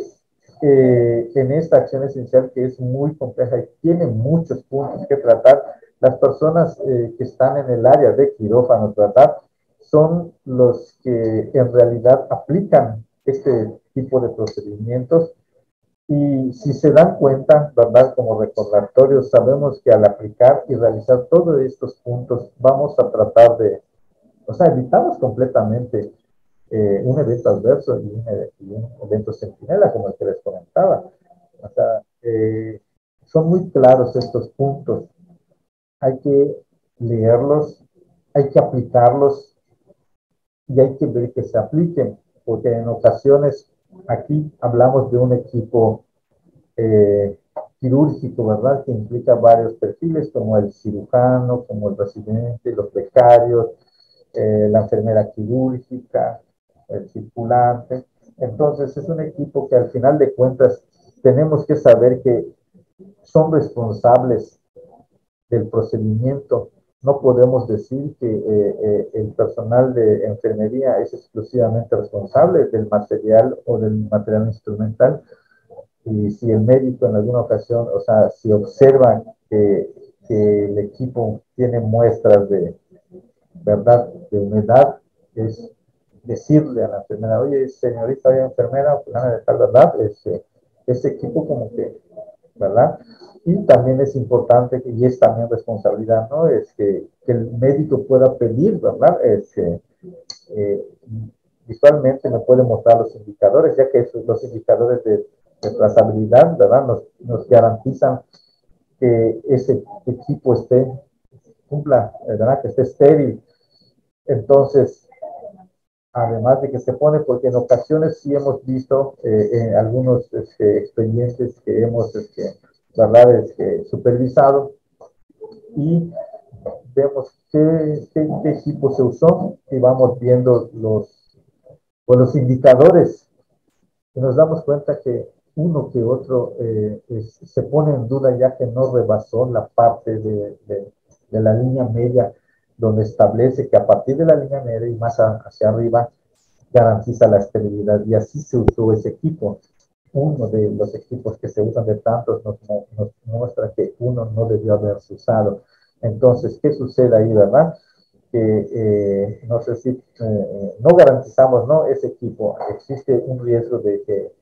en esta acción esencial que es muy compleja y tiene muchos puntos que tratar, las personas que están en el área de quirófano, ¿verdad? Son los que en realidad aplican este tipo de procedimientos y si se dan cuenta, ¿verdad? Como recordatorio, sabemos que al aplicar y realizar todos estos puntos vamos a tratar de, o sea, evitamos completamente un evento adverso y un evento centinela, como el que les comentaba. O sea, son muy claros estos puntos. Hay que leerlos, hay que aplicarlos y hay que ver que se apliquen, porque en ocasiones aquí hablamos de un equipo eh, quirúrgico, ¿verdad? Que implica varios perfiles, como el cirujano, como el residente, los becarios, la enfermera quirúrgica, el circulante. Entonces, es un equipo que al final de cuentas tenemos que saber que son responsables del procedimiento. No podemos decir que el personal de enfermería es exclusivamente responsable del material o del material instrumental. Y si el médico en alguna ocasión, o sea, si observa que el equipo tiene muestras de, ¿verdad?, de humedad, es decirle a la enfermera, oye, señorita, oye, enfermera, fulana de tal, ¿verdad? Ese equipo como que, ¿verdad? Y también es importante, y es también responsabilidad, ¿no? Es que el médico pueda pedir, ¿verdad? Eh, visualmente me puede mostrar los indicadores, ya que esos, los indicadores de trazabilidad, ¿verdad? Nos garantizan que ese equipo esté, cumpla, ¿verdad? Que esté estéril. Entonces, además de que se pone, porque en ocasiones sí hemos visto en algunos expedientes que hemos, ¿verdad? Supervisado y vemos qué equipo se usó y vamos viendo pues, los indicadores y nos damos cuenta que uno que otro se pone en duda ya que no rebasó la parte de la línea media donde establece que a partir de la línea media y más hacia arriba garantiza la estabilidad y así se usó ese equipo. Uno de los equipos que se usan de tantos nos muestra que uno no debió haberse usado. Entonces, ¿qué sucede ahí, verdad? Que no sé si no garantizamos, ¿no? Ese equipo. Existe un riesgo de que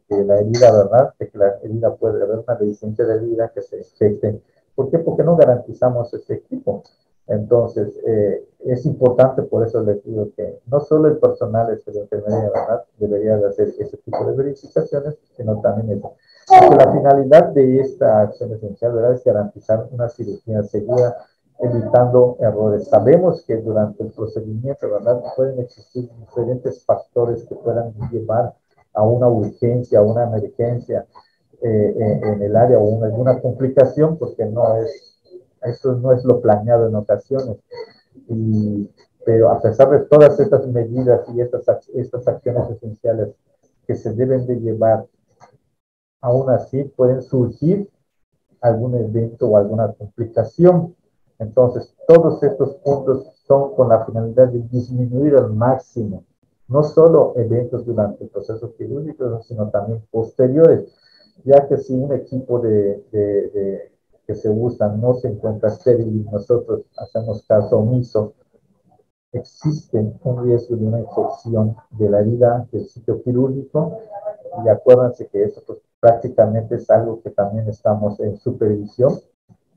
la herida, ¿verdad? De que la herida puede haber una resistencia de herida que se infecte. ¿Por qué? Porque no garantizamos ese equipo. Entonces, es importante, por eso les digo que no solo el personal de enfermería, ¿verdad? Debería de hacer ese tipo de verificaciones, sino también eso. Porque la finalidad de esta acción esencial, ¿verdad? Es garantizar una cirugía segura, evitando errores. Sabemos que durante el procedimiento, ¿verdad? Pueden existir diferentes factores que puedan llevar a una urgencia, a una emergencia en el área o en alguna complicación, porque eso no es lo planeado en ocasiones. Pero a pesar de todas estas medidas y estas acciones esenciales que se deben de llevar, aún así pueden surgir algún evento o alguna complicación. Entonces, todos estos puntos son con la finalidad de disminuir al máximo, no solo eventos durante el proceso quirúrgico, sino también posteriores, ya que si un equipo que se usa no se encuentra estéril y nosotros hacemos caso omiso, existe un riesgo de una infección de la herida del sitio quirúrgico y acuérdense que esto pues, prácticamente es algo que también estamos en supervisión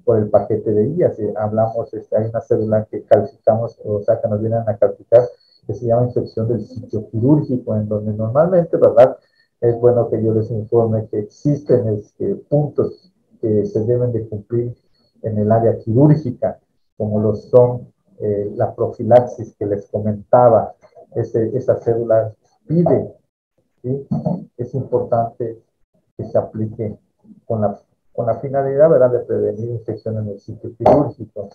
por el paquete de guías. Si hablamos, hay una célula que calificamos, o sea, que nos vienen a calificar, que se llama infección del sitio quirúrgico, en donde normalmente, ¿verdad? Es bueno que yo les informe que existen puntos que se deben de cumplir en el área quirúrgica, como lo son la profilaxis que les comentaba, esa cédula pide, ¿sí? Es importante que se aplique con la finalidad, ¿verdad?, de prevenir infección en el sitio quirúrgico.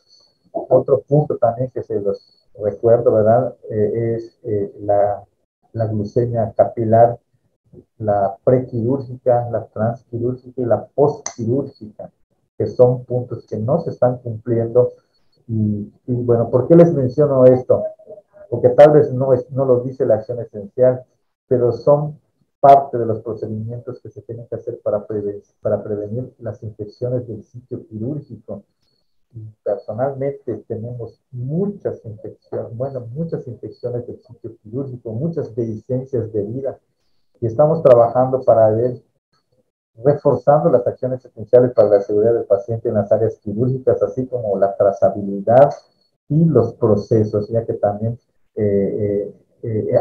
Otro punto también que se los recuerdo, ¿verdad?, es la glucemia capilar, la prequirúrgica, la transquirúrgica y la postquirúrgica, que son puntos que no se están cumpliendo. Y bueno, ¿por qué les menciono esto? Porque tal vez no lo dice la acción esencial, pero son parte de los procedimientos que se tienen que hacer para prevenir las infecciones del sitio quirúrgico. Y personalmente tenemos muchas infecciones, bueno, muchas infecciones del sitio quirúrgico, muchas deficiencias de vida, y estamos trabajando para ver, reforzando las acciones esenciales para la seguridad del paciente en las áreas quirúrgicas, así como la trazabilidad y los procesos, ya que también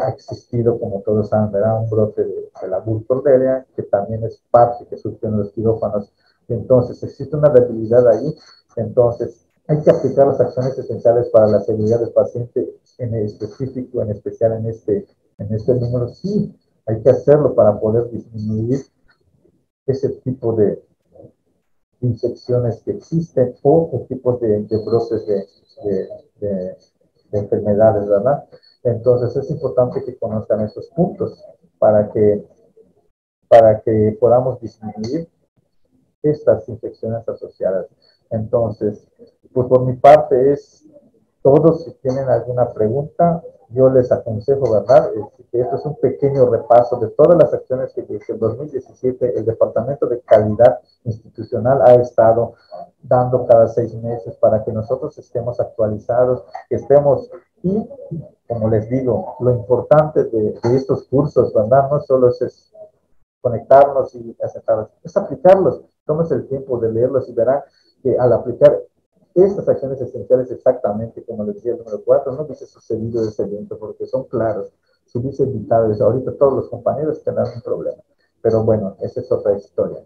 ha existido, como todos saben, ¿verdad?, un brote de la burkholderia, que también es parte que surgió en los quirófanos. Entonces, existe una debilidad ahí. Entonces, hay que aplicar las acciones esenciales para la seguridad del paciente en específico, en especial en este número. Sí, hay que hacerlo para poder disminuir ese tipo de infecciones que existen o tipos de brotes de, de, de enfermedades, ¿verdad? Entonces es importante que conozcan esos puntos para que podamos disminuir estas infecciones asociadas. Entonces, pues por mi parte es todos. Si tienen alguna pregunta, yo les aconsejo, ¿verdad? Que esto es un pequeño repaso de todas las acciones que desde el 2017 el Departamento de Calidad Institucional ha estado dando cada 6 meses para que nosotros estemos actualizados, que estemos, y como les digo, lo importante de estos cursos, ¿verdad? No solo es conectarnos y aceptarlos, es aplicarlos. Tómense el tiempo de leerlos y verán que al aplicar estas acciones esenciales, exactamente como les decía el número 4, no hubiese sucedido ese evento porque son claros. Si hubiese evitado eso, ahorita todos los compañeros tendrán un problema. Pero bueno, esa es otra historia.